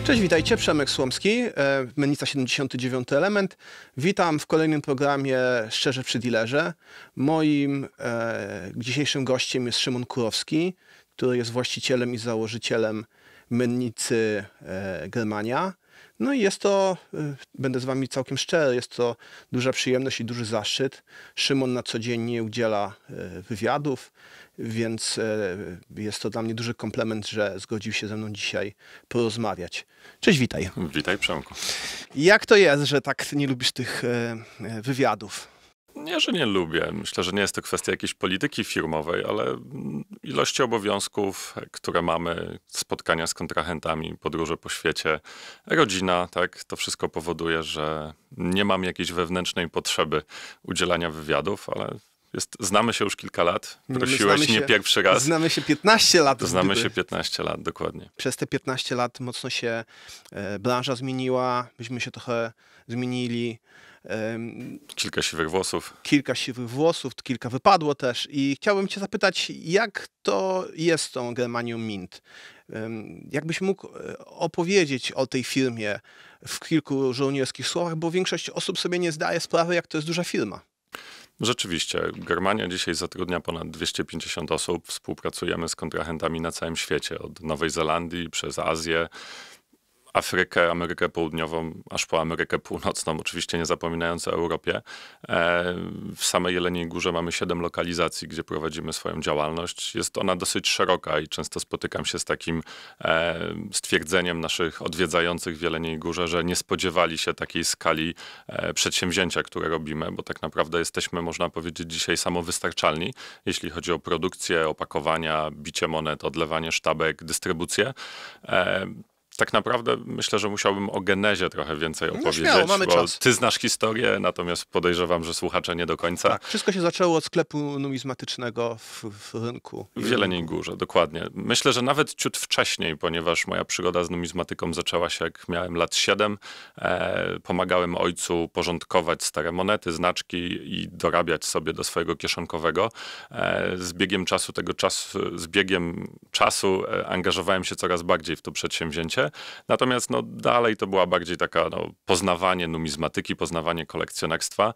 Cześć, witajcie, Przemek Słomski, Mennica 79 Element. Witam w kolejnym programie Szczerze przy Dealerze. Moim dzisiejszym gościem jest Szymon Kurowski, który jest właścicielem i założycielem Mennicy Germania. No i jest to, będę z wami całkiem szczery, jest to duża przyjemność i duży zaszczyt. Szymon na co dzień nie udziela wywiadów, więc jest to dla mnie duży komplement, że zgodził się ze mną dzisiaj porozmawiać. Cześć, witaj. Witaj, Przemku. Jak to jest, że tak nie lubisz tych wywiadów? Nie, że nie lubię. Myślę, że nie jest to kwestia jakiejś polityki firmowej, ale ilości obowiązków, które mamy, spotkania z kontrahentami, podróże po świecie, rodzina, tak, to wszystko powoduje, że nie mam jakiejś wewnętrznej potrzeby udzielania wywiadów, ale znamy się już kilka lat. Prosiłeś nie pierwszy raz. Znamy się 15 lat. Znamy się 15 lat, dokładnie. Przez te 15 lat mocno się branża zmieniła, myśmy się trochę zmienili. Kilka siwych włosów. Kilka wypadło też. I chciałbym cię zapytać, jak to jest z tą Germanią Mint? Jakbyś mógł opowiedzieć o tej firmie w kilku żołnierskich słowach, bo większość osób sobie nie zdaje sprawy, jak to jest duża firma. Rzeczywiście, Germania dzisiaj zatrudnia ponad 250 osób. Współpracujemy z kontrahentami na całym świecie, od Nowej Zelandii przez Azję, Afrykę, Amerykę Południową, aż po Amerykę Północną, oczywiście nie zapominając o Europie. W samej Jeleniej Górze mamy 7 lokalizacji, gdzie prowadzimy swoją działalność. Jest ona dosyć szeroka i często spotykam się z takim stwierdzeniem naszych odwiedzających w Jeleniej Górze, że nie spodziewali się takiej skali przedsięwzięcia, które robimy, bo tak naprawdę jesteśmy, można powiedzieć, dzisiaj samowystarczalni, jeśli chodzi o produkcję, opakowania, bicie monet, odlewanie sztabek, dystrybucję. Tak naprawdę myślę, że musiałbym o genezie trochę więcej opowiedzieć, śmiało, mamy bo czas. ty znasz historię, natomiast podejrzewam, że słuchacze nie do końca. Tak, wszystko się zaczęło od sklepu numizmatycznego w rynku. W Jeleniej Górze, dokładnie. Myślę, że nawet ciut wcześniej, ponieważ moja przygoda z numizmatyką zaczęła się, jak miałem lat 7. Pomagałem ojcu porządkować stare monety, znaczki i dorabiać sobie do swojego kieszonkowego. Z biegiem czasu angażowałem się coraz bardziej w to przedsięwzięcie. Natomiast dalej to była bardziej taka poznawanie numizmatyki, poznawanie kolekcjonerstwa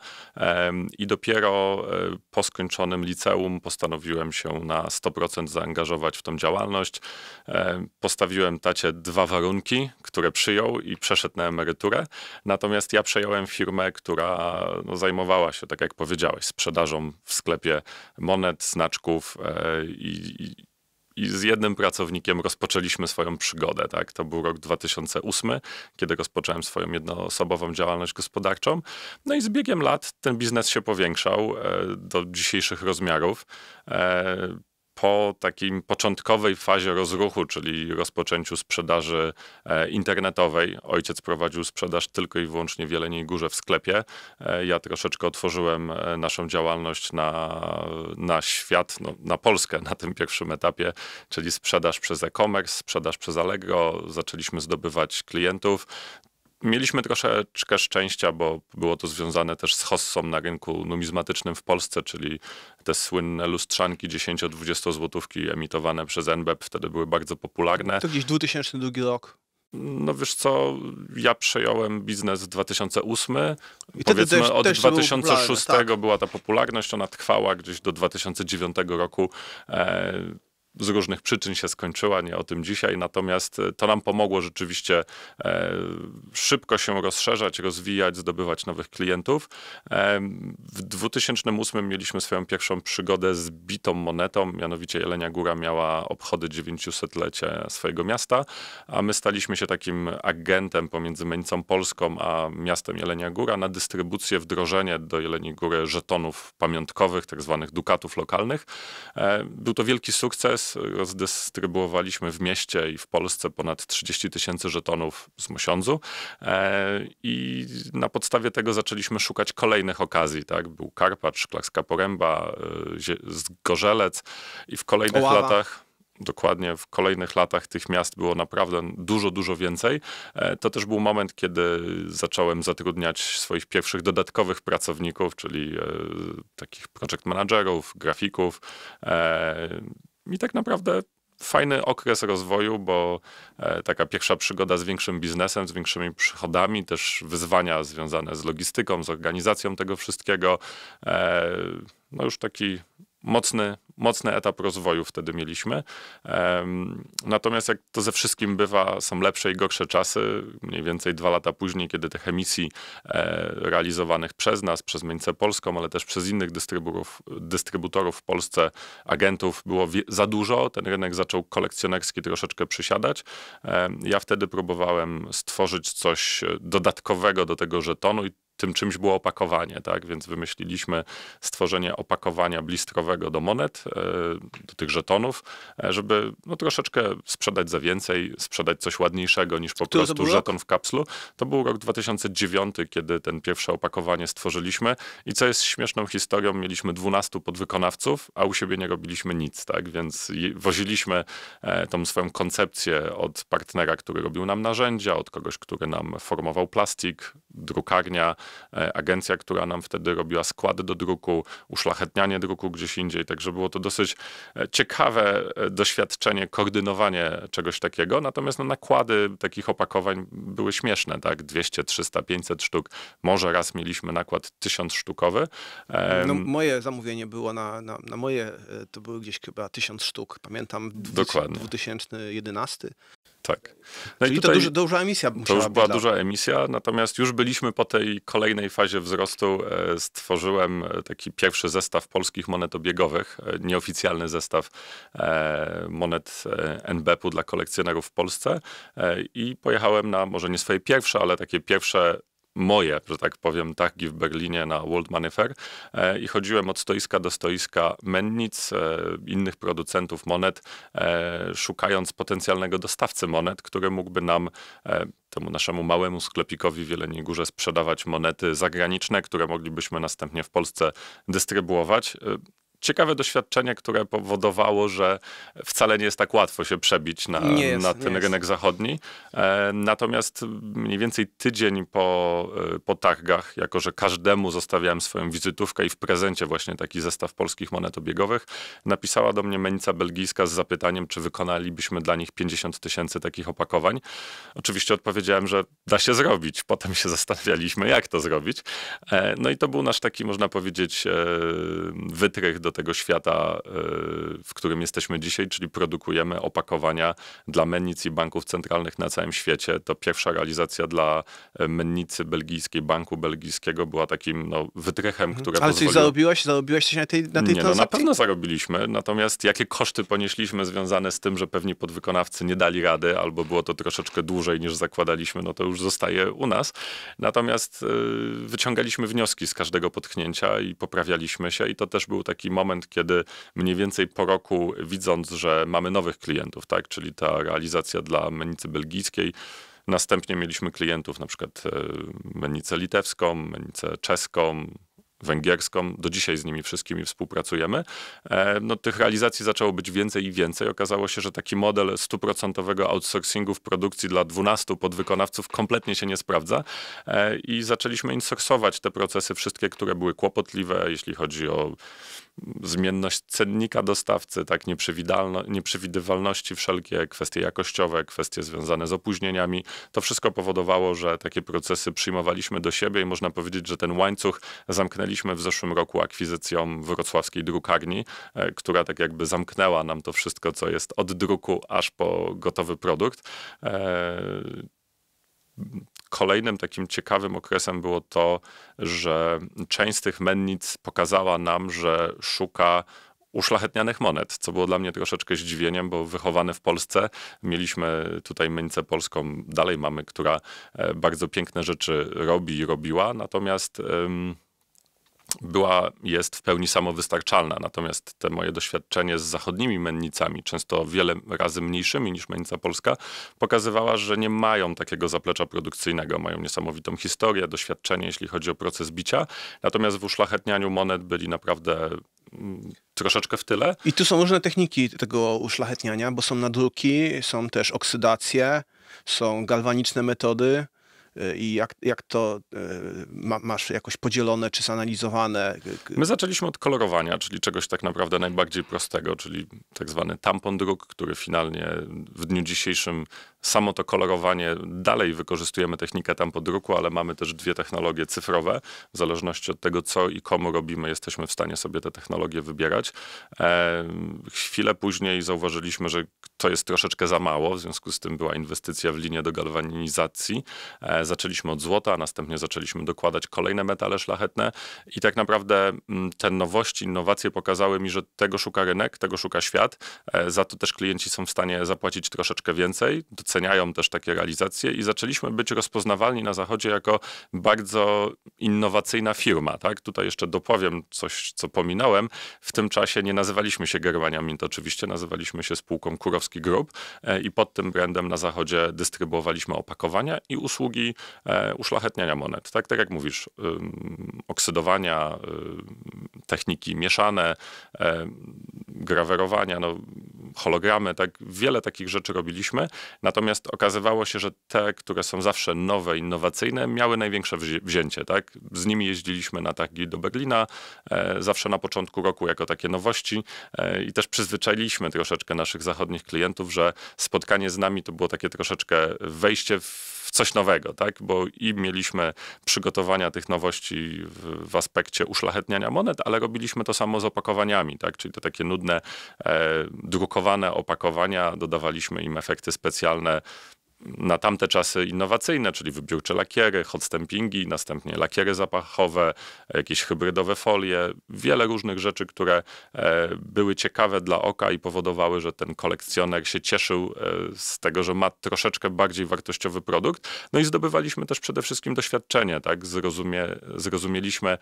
i dopiero po skończonym liceum postanowiłem się na 100% zaangażować w tą działalność. Postawiłem tacie 2 warunki, które przyjął i przeszedł na emeryturę. Natomiast ja przejąłem firmę, która zajmowała się, tak jak powiedziałeś, sprzedażą w sklepie monet, znaczków i z jednym pracownikiem rozpoczęliśmy swoją przygodę. Tak? To był rok 2008, kiedy rozpocząłem swoją jednoosobową działalność gospodarczą. No i z biegiem lat ten biznes się powiększał do dzisiejszych rozmiarów. Po takiej początkowej fazie rozruchu, czyli rozpoczęciu sprzedaży internetowej, ojciec prowadził sprzedaż tylko i wyłącznie w Jeleniej Górze w sklepie. Ja troszeczkę otworzyłem naszą działalność na świat, na Polskę na tym pierwszym etapie, czyli sprzedaż przez e-commerce, sprzedaż przez Allegro. Zaczęliśmy zdobywać klientów. Mieliśmy troszeczkę szczęścia, bo było to związane też z hossą na rynku numizmatycznym w Polsce, czyli te słynne lustrzanki 10-20 złotówki emitowane przez NBEP wtedy były bardzo popularne. To gdzieś 2002 rok. No wiesz co, ja przejąłem biznes w 2008. I powiedzmy od też 2006 tak. była ta popularność, ona trwała gdzieś do 2009 roku. Z różnych przyczyn się skończyła, nie o tym dzisiaj, natomiast to nam pomogło rzeczywiście szybko się rozszerzać, rozwijać, zdobywać nowych klientów. W 2008 mieliśmy swoją pierwszą przygodę z bitą monetą, mianowicie Jelenia Góra miała obchody 900-lecia swojego miasta, a my staliśmy się takim agentem pomiędzy Mennicą Polską a miastem Jelenia Góra na dystrybucję, wdrożenie do Jeleniej Góry żetonów pamiątkowych, tak zwanych dukatów lokalnych. Był to wielki sukces. Rozdystrybuowaliśmy w mieście i w Polsce ponad 30 000 żetonów z Mosiądzu i na podstawie tego zaczęliśmy szukać kolejnych okazji. Tak? Był Karpacz, Szklarska Poręba, Zgorzelec i w kolejnych latach... Dokładnie, w kolejnych latach tych miast było naprawdę dużo, dużo więcej. To też był moment, kiedy zacząłem zatrudniać swoich pierwszych dodatkowych pracowników, czyli takich project managerów, grafików. I tak naprawdę fajny okres rozwoju, bo taka pierwsza przygoda z większym biznesem, z większymi przychodami, też wyzwania związane z logistyką, z organizacją tego wszystkiego. No już taki mocny etap rozwoju wtedy mieliśmy. Natomiast jak to ze wszystkim bywa, są lepsze i gorsze czasy. Mniej więcej 2 lata później, kiedy tych emisji realizowanych przez nas, przez Mennicę Polską, ale też przez innych dystrybutorów w Polsce, agentów, było za dużo. Ten rynek zaczął kolekcjonerski troszeczkę przysiadać. Ja wtedy próbowałem stworzyć coś dodatkowego do tego żetonu i tym czymś było opakowanie, tak? Więc wymyśliliśmy stworzenie opakowania blistrowego do monet, do tych żetonów, żeby no, troszeczkę sprzedać za więcej, sprzedać coś ładniejszego niż po prostu żeton w kapslu. To był rok 2009, kiedy ten pierwsze opakowanie stworzyliśmy i co jest śmieszną historią, mieliśmy 12 podwykonawców, a u siebie nie robiliśmy nic, tak? Więc woziliśmy tą swoją koncepcję od partnera, który robił nam narzędzia, od kogoś, który nam formował plastik, drukarnia, agencja, która nam wtedy robiła składy do druku, uszlachetnianie druku gdzieś indziej, także było to dosyć ciekawe doświadczenie, koordynowanie czegoś takiego, natomiast no, nakłady takich opakowań były śmieszne, tak, 200, 300, 500 sztuk, może raz mieliśmy nakład 1000 sztukowy. No, moje zamówienie było na moje, to były gdzieś chyba 1000 sztuk, pamiętam, Dokładnie. 2011. Tak. No czyli i tutaj to duża emisja musiała to już być była duża emisja, natomiast już byliśmy po tej kolejnej fazie wzrostu. Stworzyłem taki pierwszy zestaw polskich monet obiegowych, nieoficjalny zestaw monet NBP-u dla kolekcjonerów w Polsce i pojechałem na, może nie swoje pierwsze, ale takie pierwsze moje, że tak powiem, targi w Berlinie na World Money Fair i chodziłem od stoiska do stoiska mennic, innych producentów monet, szukając potencjalnego dostawcy monet, który mógłby nam, temu naszemu małemu sklepikowi w Jeleniej Górze sprzedawać monety zagraniczne, które moglibyśmy następnie w Polsce dystrybuować. Ciekawe doświadczenie, które powodowało, że wcale nie jest tak łatwo się przebić na ten rynek zachodni. Natomiast mniej więcej tydzień po targach, jako że każdemu zostawiałem swoją wizytówkę i w prezencie właśnie taki zestaw polskich monet obiegowych, napisała do mnie Mennica Belgijska z zapytaniem, czy wykonalibyśmy dla nich 50 000 takich opakowań. Oczywiście odpowiedziałem, że da się zrobić. Potem się zastanawialiśmy, jak to zrobić. No i to był nasz taki, można powiedzieć, wytrych do tego świata, w którym jesteśmy dzisiaj, czyli produkujemy opakowania dla mennic i banków centralnych na całym świecie. To pierwsza realizacja dla mennicy belgijskiej, banku belgijskiego była takim wytrychem, które Ale coś zarobiłeś coś na tej Nie, transakcji? na pewno zarobiliśmy, natomiast jakie koszty ponieśliśmy związane z tym, że pewni podwykonawcy nie dali rady, albo było to troszeczkę dłużej niż zakładaliśmy, no to już zostaje u nas. Natomiast wyciągaliśmy wnioski z każdego potknięcia i poprawialiśmy się i to też był taki moment, kiedy mniej więcej po roku, widząc, że mamy nowych klientów, tak, czyli ta realizacja dla mennicy belgijskiej, następnie mieliśmy klientów, na przykład mennicę litewską, mennicę czeską, węgierską, do dzisiaj z nimi wszystkimi współpracujemy. No, tych realizacji zaczęło być więcej i więcej. Okazało się, że taki model 100% outsourcingu w produkcji dla 12 podwykonawców kompletnie się nie sprawdza i zaczęliśmy insourcować te procesy wszystkie, które były kłopotliwe, jeśli chodzi o zmienność cennika dostawcy, tak, nieprzewidywalności wszelkie, kwestie jakościowe, kwestie związane z opóźnieniami. To wszystko powodowało, że takie procesy przyjmowaliśmy do siebie i można powiedzieć, że ten łańcuch zamknęliśmy w zeszłym roku akwizycją wrocławskiej drukarni, która tak jakby zamknęła nam to wszystko, co jest od druku aż po gotowy produkt. Kolejnym takim ciekawym okresem było to, że część z tych mennic pokazała nam, że szuka uszlachetnianych monet, co było dla mnie troszeczkę zdziwieniem, bo wychowany w Polsce, mieliśmy tutaj Mennicę Polską, dalej mamy, która bardzo piękne rzeczy robi i robiła, natomiast jest w pełni samowystarczalna. Natomiast te moje doświadczenie z zachodnimi mennicami, często wiele razy mniejszymi niż Mennica Polska, pokazywała, że nie mają takiego zaplecza produkcyjnego. Mają niesamowitą historię, doświadczenie, jeśli chodzi o proces bicia. Natomiast w uszlachetnianiu monet byli naprawdę troszeczkę w tyle. I tu są różne techniki tego uszlachetniania, bo są nadruki, są też oksydacje, są galwaniczne metody. i jak to masz jakoś podzielone czy zanalizowane? My zaczęliśmy od kolorowania, czyli czegoś tak naprawdę najbardziej prostego, czyli tak zwany tampon druk, który finalnie w dniu dzisiejszym samo to kolorowanie, dalej wykorzystujemy technikę tampodruku, ale mamy też dwie technologie cyfrowe. W zależności od tego, co i komu robimy, jesteśmy w stanie sobie te technologie wybierać. Chwilę później zauważyliśmy, że to jest troszeczkę za mało, w związku z tym była inwestycja w linię do galwanizacji. Zaczęliśmy od złota, a następnie zaczęliśmy dokładać kolejne metale szlachetne i tak naprawdę te nowości, innowacje pokazały mi, że tego szuka rynek, tego szuka świat. Za to też klienci są w stanie zapłacić troszeczkę więcej, doceniają też takie realizacje i zaczęliśmy być rozpoznawalni na zachodzie jako bardzo innowacyjna firma. Tak? Tutaj jeszcze dopowiem coś, co pominąłem. W tym czasie nie nazywaliśmy się Germania Mint, oczywiście nazywaliśmy się spółką Kurowski Group i pod tym brandem na zachodzie dystrybuowaliśmy opakowania i usługi uszlachetniania monet. Tak jak mówisz, oksydowania, techniki mieszane, grawerowania, hologramy, tak wiele takich rzeczy robiliśmy. Natomiast okazywało się, że te, które są zawsze nowe, innowacyjne, miały największe wzięcie. Tak? Z nimi jeździliśmy na targi do Berlina, zawsze na początku roku jako takie nowości i też przyzwyczailiśmy troszeczkę naszych zachodnich klientów, że spotkanie z nami to było takie troszeczkę wejście w coś nowego, tak? Bo i mieliśmy przygotowania tych nowości w aspekcie uszlachetniania monet, ale robiliśmy to samo z opakowaniami, tak? Czyli te takie nudne, drukowane opakowania, dodawaliśmy im efekty specjalne, na tamte czasy innowacyjne, czyli wybiórcze lakiery, hot stampingi, następnie lakiery zapachowe, jakieś hybrydowe folie, wiele różnych rzeczy, które były ciekawe dla oka i powodowały, że ten kolekcjoner się cieszył z tego, że ma troszeczkę bardziej wartościowy produkt. No i zdobywaliśmy też przede wszystkim doświadczenie, tak? Zrozumieliśmy,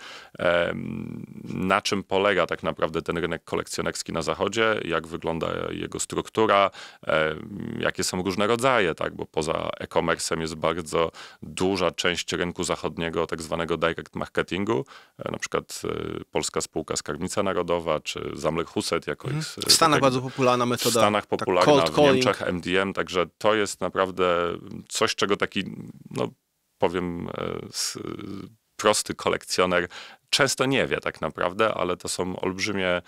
na czym polega tak naprawdę ten rynek kolekcjonerski na zachodzie, jak wygląda jego struktura, jakie są różne rodzaje, tak? Bo poza e-commerce'em jest bardzo duża część rynku zachodniego, tak zwanego direct marketingu, na przykład polska spółka Skarbnica Narodowa, czy Zamler Husset jako w Stanach bardzo popularna metoda. W Stanach popularna, w Niemczech MDM, także to jest naprawdę coś, czego taki, powiem, prosty kolekcjoner często nie wie tak naprawdę, ale to są olbrzymie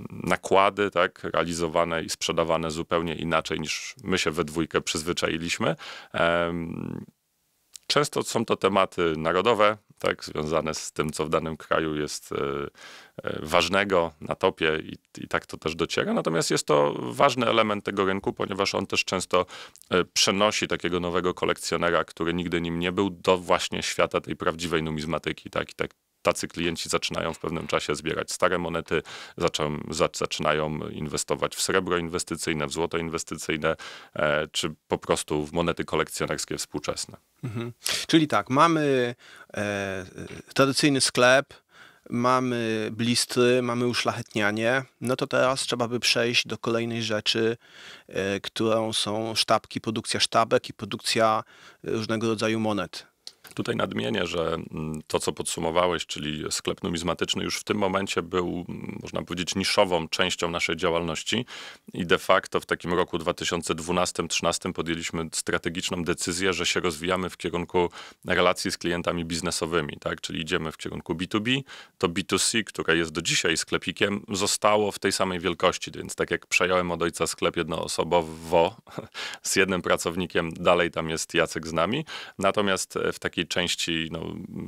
nakłady, tak, realizowane i sprzedawane zupełnie inaczej niż my się we dwójkę przyzwyczailiśmy. Często są to tematy narodowe, tak, związane z tym, co w danym kraju jest ważnego na topie i tak to też dociera. Natomiast jest to ważny element tego rynku, ponieważ on też często przenosi takiego nowego kolekcjonera, który nigdy nim nie był, do właśnie świata tej prawdziwej numizmatyki. Tak? I tacy klienci zaczynają w pewnym czasie zbierać stare monety, zaczynają inwestować w srebro inwestycyjne, w złoto inwestycyjne, czy po prostu w monety kolekcjonerskie współczesne. Czyli tak, mamy tradycyjny sklep, mamy blistry, mamy uszlachetnianie, no to teraz trzeba by przejść do kolejnej rzeczy, którą są sztabki, produkcja sztabek i produkcja różnego rodzaju monet. Tutaj nadmienię, że to, co podsumowałeś, czyli sklep numizmatyczny, już w tym momencie był, można powiedzieć, niszową częścią naszej działalności i de facto w takim roku 2012-2013 podjęliśmy strategiczną decyzję, że się rozwijamy w kierunku relacji z klientami biznesowymi, tak? Czyli idziemy w kierunku B2B, to B2C, które jest do dzisiaj sklepikiem, zostało w tej samej wielkości, więc tak jak przejąłem od ojca sklep jednoosobowo z jednym pracownikiem, dalej tam jest Jacek z nami, natomiast w takiej części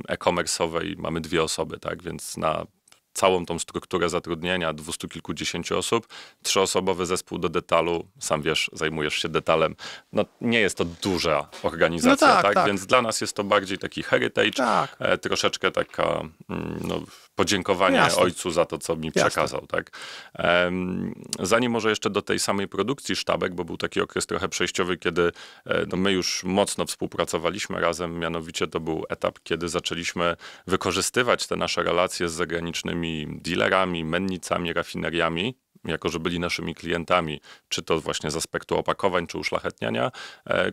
e-commerce'owej mamy 2 osoby, tak? Więc na całą tą strukturę zatrudnienia 200 kilkudziesięciu osób, 3-osobowy zespół do detalu, sam wiesz, zajmujesz się detalem, nie jest to duża organizacja, tak? Więc dla nas jest to bardziej taki heritage, troszeczkę taka podziękowanie ojcu za to, co mi przekazał, tak? Zanim może jeszcze do tej samej produkcji sztabek, bo był taki okres trochę przejściowy, kiedy my już mocno współpracowaliśmy razem, mianowicie to był etap, kiedy zaczęliśmy wykorzystywać te nasze relacje z zagranicznymi dealerami, mennicami, rafineriami, jako że byli naszymi klientami, czy to właśnie z aspektu opakowań, czy uszlachetniania,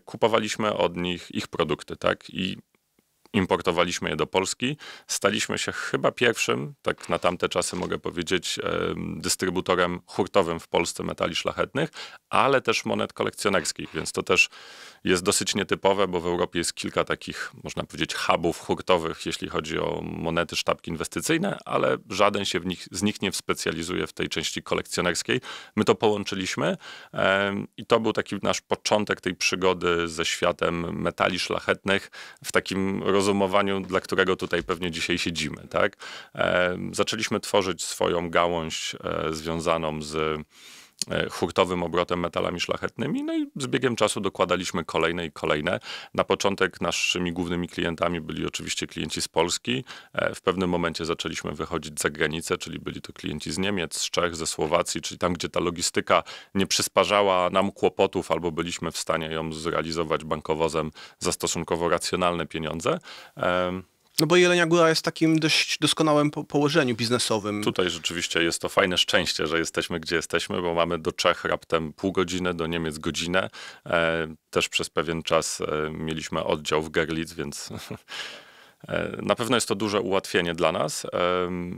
kupowaliśmy od nich ich produkty, tak? I importowaliśmy je do Polski. Staliśmy się chyba pierwszym, tak na tamte czasy mogę powiedzieć, dystrybutorem hurtowym w Polsce metali szlachetnych, ale też monet kolekcjonerskich, więc to też jest dosyć nietypowe, bo w Europie jest kilka takich, można powiedzieć, hubów hurtowych, jeśli chodzi o monety, sztabki inwestycyjne, ale żaden się z nich nie specjalizuje w tej części kolekcjonerskiej. My to połączyliśmy i to był taki nasz początek tej przygody ze światem metali szlachetnych w takim rozumowaniu, dla którego tutaj pewnie dzisiaj siedzimy. Tak? Zaczęliśmy tworzyć swoją gałąź związaną z hurtowym obrotem metalami szlachetnymi, no i z biegiem czasu dokładaliśmy kolejne i kolejne. Na początek naszymi głównymi klientami byli oczywiście klienci z Polski. W pewnym momencie zaczęliśmy wychodzić za granicę, czyli byli to klienci z Niemiec, z Czech, ze Słowacji, czyli tam, gdzie ta logistyka nie przysparzała nam kłopotów, albo byliśmy w stanie ją zrealizować bankowozem za stosunkowo racjonalne pieniądze. No bo Jelenia Góra jest takim dość doskonałym położeniu biznesowym. Tutaj rzeczywiście jest to fajne szczęście, że jesteśmy, gdzie jesteśmy, bo mamy do Czech raptem pół godziny, do Niemiec godzinę. Też przez pewien czas mieliśmy oddział w Görlitz, więc na pewno jest to duże ułatwienie dla nas.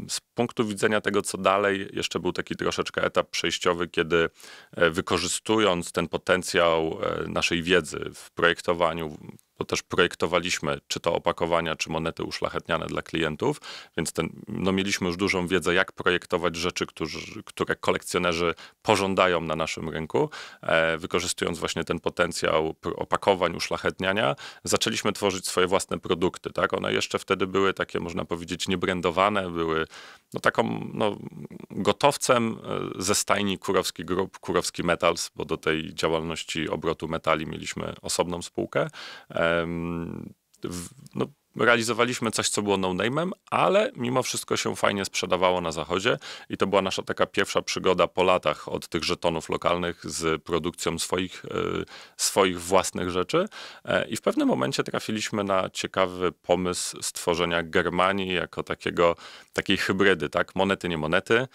Z punktu widzenia tego, co dalej, jeszcze był taki troszeczkę etap przejściowy, kiedy wykorzystując ten potencjał naszej wiedzy w projektowaniu, bo też projektowaliśmy czy to opakowania, czy monety uszlachetniane dla klientów, więc mieliśmy już dużą wiedzę, jak projektować rzeczy, które kolekcjonerzy pożądają na naszym rynku. Wykorzystując właśnie ten potencjał opakowań, uszlachetniania, zaczęliśmy tworzyć swoje własne produkty. Tak? One jeszcze wtedy były takie, można powiedzieć, niebrandowane, były gotowcem ze stajni Kurowski Group, Kurowski Metals, bo do tej działalności obrotu metali mieliśmy osobną spółkę. Realizowaliśmy coś, co było no-name'em, ale mimo wszystko się fajnie sprzedawało na zachodzie i to była nasza taka pierwsza przygoda po latach od tych żetonów lokalnych z produkcją swoich własnych rzeczy i w pewnym momencie trafiliśmy na ciekawy pomysł stworzenia Germanii jako takiej hybrydy, tak? Monety, nie monety.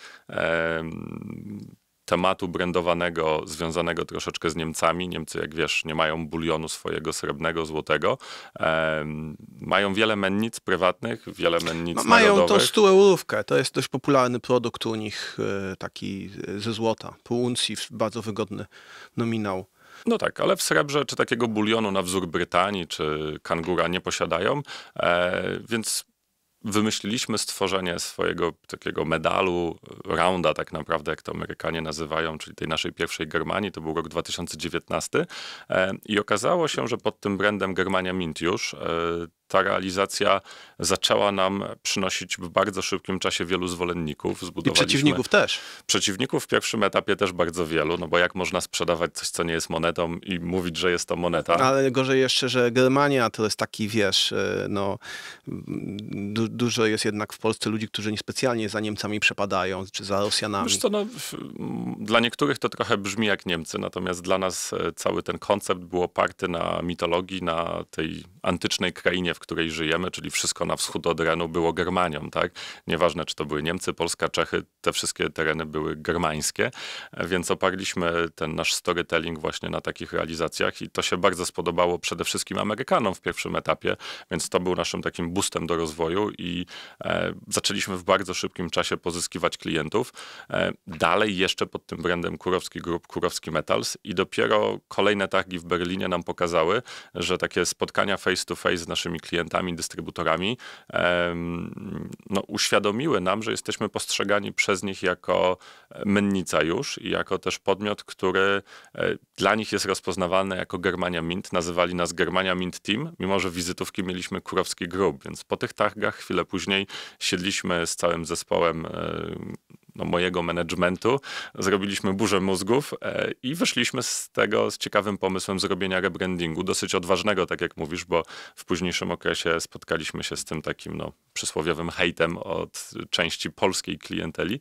Tematu brandowanego, związanego troszeczkę z Niemcami. Niemcy, jak wiesz, nie mają bulionu swojego srebrnego, złotego. Mają wiele mennic prywatnych, wiele mennic mają narodowych. tą 100-eurówkę. To jest dość popularny produkt u nich, taki ze złota. Pół uncji, bardzo wygodny nominał. No tak, ale w srebrze czy takiego bulionu na wzór Brytanii czy kangura nie posiadają, więc wymyśliliśmy stworzenie swojego takiego medalu, rounda tak naprawdę, jak to Amerykanie nazywają, czyli tej naszej pierwszej Germanii, to był rok 2019 i okazało się, że pod tym brandem Germania Mint już ta realizacja zaczęła nam przynosić w bardzo szybkim czasie wielu zwolenników. I przeciwników też. Przeciwników w pierwszym etapie też bardzo wielu, no bo jak można sprzedawać coś, co nie jest monetą i mówić, że jest to moneta. Ale gorzej jeszcze, że Germania to jest taki, wiesz, dużo jest jednak w Polsce ludzi, którzy niespecjalnie za Niemcami przepadają, czy za Rosjanami. Wiesz co, dla niektórych to trochę brzmi jak Niemcy, natomiast dla nas cały ten koncept był oparty na mitologii, na tej antycznej krainie, w której żyjemy, czyli wszystko na wschód od Renu było Germanią, tak? Nieważne, czy to były Niemcy, Polska, Czechy, te wszystkie tereny były germańskie, więc oparliśmy ten nasz storytelling właśnie na takich realizacjach i to się bardzo spodobało przede wszystkim Amerykanom w pierwszym etapie, więc to był naszym takim boostem do rozwoju i zaczęliśmy w bardzo szybkim czasie pozyskiwać klientów. Dalej jeszcze pod tym brandem Kurowski Group, Kurowski Metals i dopiero kolejne targi w Berlinie nam pokazały, że takie spotkania face to face z naszymi klientami, dystrybutorami uświadomiły nam, że jesteśmy postrzegani przez nich jako mennica już i jako też podmiot, który dla nich jest rozpoznawalny jako Germania Mint. Nazywali nas Germania Mint Team, mimo że wizytówki mieliśmy Kurowski Group, więc po tych targach chwilę później siedliśmy z całym zespołem mojego managementu, zrobiliśmy burzę mózgów i wyszliśmy z tego z ciekawym pomysłem zrobienia rebrandingu, dosyć odważnego, tak jak mówisz, bo w późniejszym okresie spotkaliśmy się z tym takim przysłowiowym hejtem od części polskiej klienteli.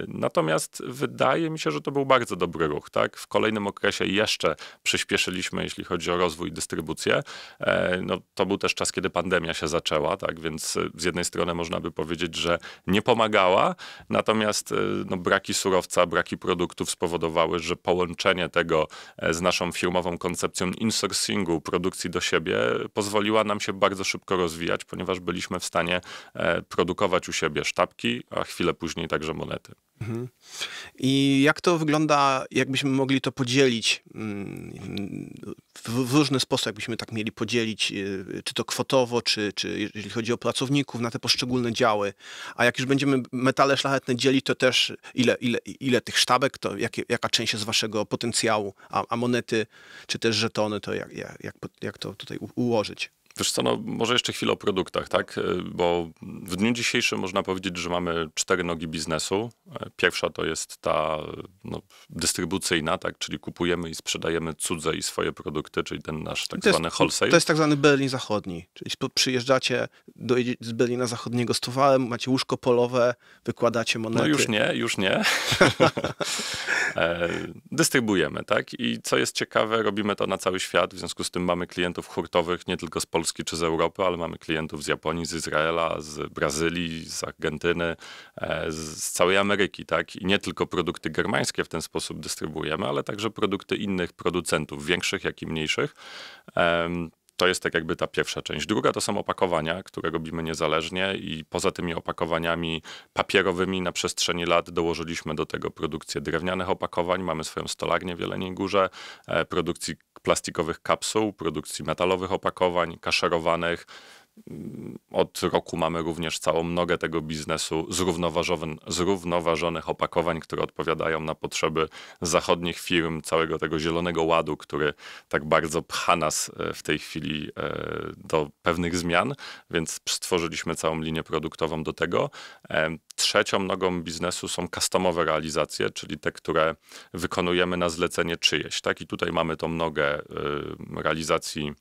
Natomiast wydaje mi się, że to był bardzo dobry ruch. Tak? W kolejnym okresie jeszcze przyspieszyliśmy, jeśli chodzi o rozwój i dystrybucję. To był też czas, kiedy pandemia się zaczęła, tak? Więc z jednej strony można by powiedzieć, że nie pomagała, Natomiast no, braki surowca, braki produktów spowodowały, że połączenie tego z naszą firmową koncepcją insourcingu, produkcji do siebie, pozwoliła nam się bardzo szybko rozwijać, ponieważ byliśmy w stanie produkować u siebie sztabki, a chwilę później także monety. Mhm. I jak to wygląda, jakbyśmy mogli to podzielić w różny sposób, jakbyśmy tak mieli podzielić, czy to kwotowo, czy jeżeli chodzi o pracowników, na te poszczególne działy. A jak już będziemy metale szlachetne dzielić, to też ile tych sztabek, to jaka część jest waszego potencjału, a monety, czy też żetony, to jak to tutaj ułożyć? Wiesz co, no może jeszcze chwilę o produktach, tak? Bo w dniu dzisiejszym można powiedzieć, że mamy 4 nogi biznesu. Pierwsza to jest ta dystrybucyjna, tak? Czyli kupujemy i sprzedajemy cudze i swoje produkty, czyli ten nasz tak zwany wholesale. To jest tak zwany Berlin Zachodni. Czyli przyjeżdżacie z Berlina Zachodniego z towarem, macie łóżko polowe, wykładacie monety. No już nie. Dystrybuujemy, tak? I co jest ciekawe, robimy to na cały świat, w związku z tym mamy klientów hurtowych nie tylko z Polski czy z Europy, ale mamy klientów z Japonii, z Izraela, z Brazylii, z Argentyny, z całej Ameryki, tak? I nie tylko produkty germańskie w ten sposób dystrybuujemy, ale także produkty innych producentów, większych, jak i mniejszych. To jest tak jakby ta pierwsza część. Druga to są opakowania, które robimy niezależnie i poza tymi opakowaniami papierowymi na przestrzeni lat dołożyliśmy do tego produkcję drewnianych opakowań. Mamy swoją stolarnię w Jeleniej Górze, produkcji plastikowych kapsuł, produkcji metalowych opakowań, kaszerowanych. Od roku mamy również całą nogę tego biznesu zrównoważonych opakowań, które odpowiadają na potrzeby zachodnich firm, całego tego zielonego ładu, który tak bardzo pcha nas w tej chwili do pewnych zmian, więc stworzyliśmy całą linię produktową do tego. Trzecią nogą biznesu są customowe realizacje, czyli te, które wykonujemy na zlecenie czyjeś. Tak? I tutaj mamy tą nogę realizacji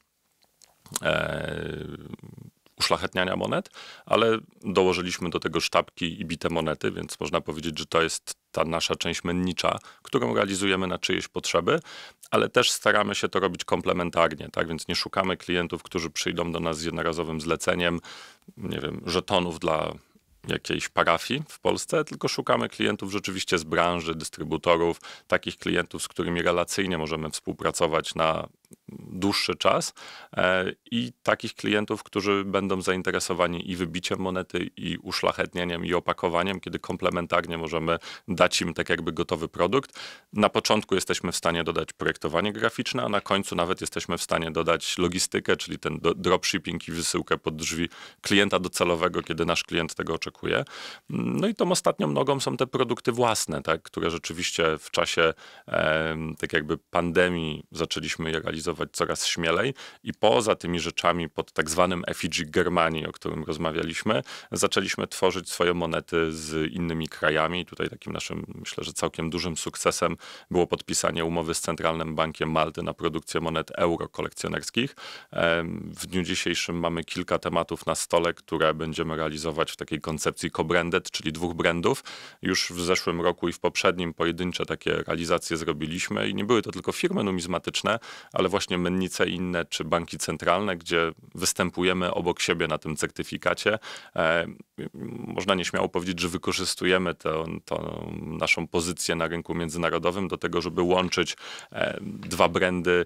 uszlachetniania monet, ale dołożyliśmy do tego sztabki i bite monety, więc można powiedzieć, że to jest ta nasza część mennicza, którą realizujemy na czyjeś potrzeby, ale też staramy się to robić komplementarnie, tak? Więc nie szukamy klientów, którzy przyjdą do nas z jednorazowym zleceniem, nie wiem, żetonów dla jakiejś parafii w Polsce, tylko szukamy klientów rzeczywiście z branży, dystrybutorów, takich klientów, z którymi relacyjnie możemy współpracować na dłuższy czas i takich klientów, którzy będą zainteresowani i wybiciem monety, i uszlachetnieniem, i opakowaniem, kiedy komplementarnie możemy dać im tak jakby gotowy produkt. Na początku jesteśmy w stanie dodać projektowanie graficzne, a na końcu nawet jesteśmy w stanie dodać logistykę, czyli ten dropshipping i wysyłkę pod drzwi klienta docelowego, kiedy nasz klient tego oczekuje. No i tą ostatnią nogą są te produkty własne, tak, które rzeczywiście w czasie tak jakby pandemii zaczęliśmy je realizować coraz śmielej i poza tymi rzeczami pod tak zwanym effigy Germanii, o którym rozmawialiśmy, zaczęliśmy tworzyć swoje monety z innymi krajami. Tutaj takim naszym, myślę, że całkiem dużym sukcesem było podpisanie umowy z Centralnym Bankiem Malty na produkcję monet euro kolekcjonerskich. W dniu dzisiejszym mamy kilka tematów na stole, które będziemy realizować w takiej koncepcji co-branded, czyli 2 brandów. Już w zeszłym roku i w poprzednim pojedyncze takie realizacje zrobiliśmy i nie były to tylko firmy numizmatyczne, ale właśnie mennice inne, czy banki centralne, gdzie występujemy obok siebie na tym certyfikacie. Można nieśmiało powiedzieć, że wykorzystujemy tą naszą pozycję na rynku międzynarodowym do tego, żeby łączyć 2 brandy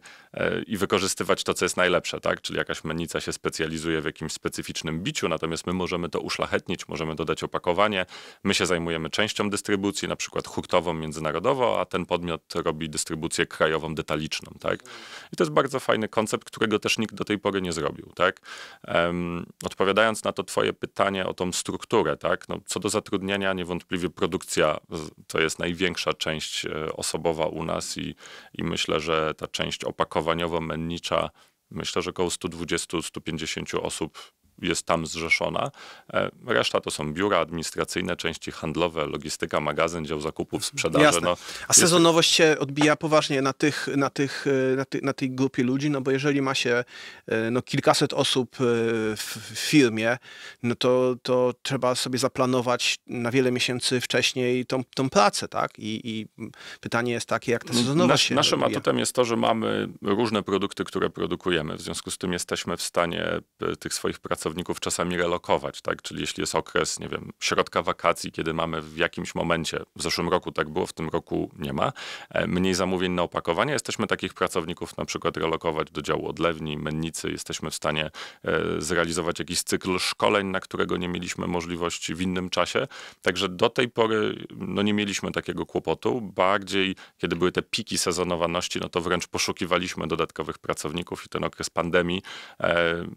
i wykorzystywać to, co jest najlepsze, tak? Czyli jakaś mennica się specjalizuje w jakimś specyficznym biciu, natomiast my możemy to uszlachetnić, możemy dodać opakowanie. My się zajmujemy częścią dystrybucji, na przykład hurtową, międzynarodową, a ten podmiot robi dystrybucję krajową, detaliczną, tak? I to jest bardzo fajny koncept, którego też nikt do tej pory nie zrobił, tak? Odpowiadając na to twoje pytanie o tą strukturę, tak? No, co do zatrudnienia, niewątpliwie produkcja to jest największa część osobowa u nas i myślę, że ta część opakowaniowo-mennicza, myślę, że około 120-150 osób jest tam zrzeszona. Reszta to są biura administracyjne, części handlowe, logistyka, magazyn, dział zakupów, sprzedaży. Jasne. A sezonowość się odbija poważnie na tej grupie ludzi, no bo jeżeli ma się kilkaset osób w firmie, no to trzeba sobie zaplanować na wiele miesięcy wcześniej tą pracę, tak? I pytanie jest takie, jak ta sezonowość się Naszym odbija? atutem jest to, że mamy różne produkty, które produkujemy. W związku z tym jesteśmy w stanie tych swoich pracowników pracowników czasami relokować, tak? Czyli jeśli jest okres, nie wiem, środka wakacji, kiedy mamy w jakimś momencie, w zeszłym roku tak było, w tym roku nie ma, mniej zamówień na opakowanie, jesteśmy takich pracowników na przykład relokować do działu odlewni, mennicy, jesteśmy w stanie zrealizować jakiś cykl szkoleń, na którego nie mieliśmy możliwości w innym czasie. Także do tej pory no, nie mieliśmy takiego kłopotu. Bardziej, kiedy były te piki sezonowaności, no to wręcz poszukiwaliśmy dodatkowych pracowników i ten okres pandemii.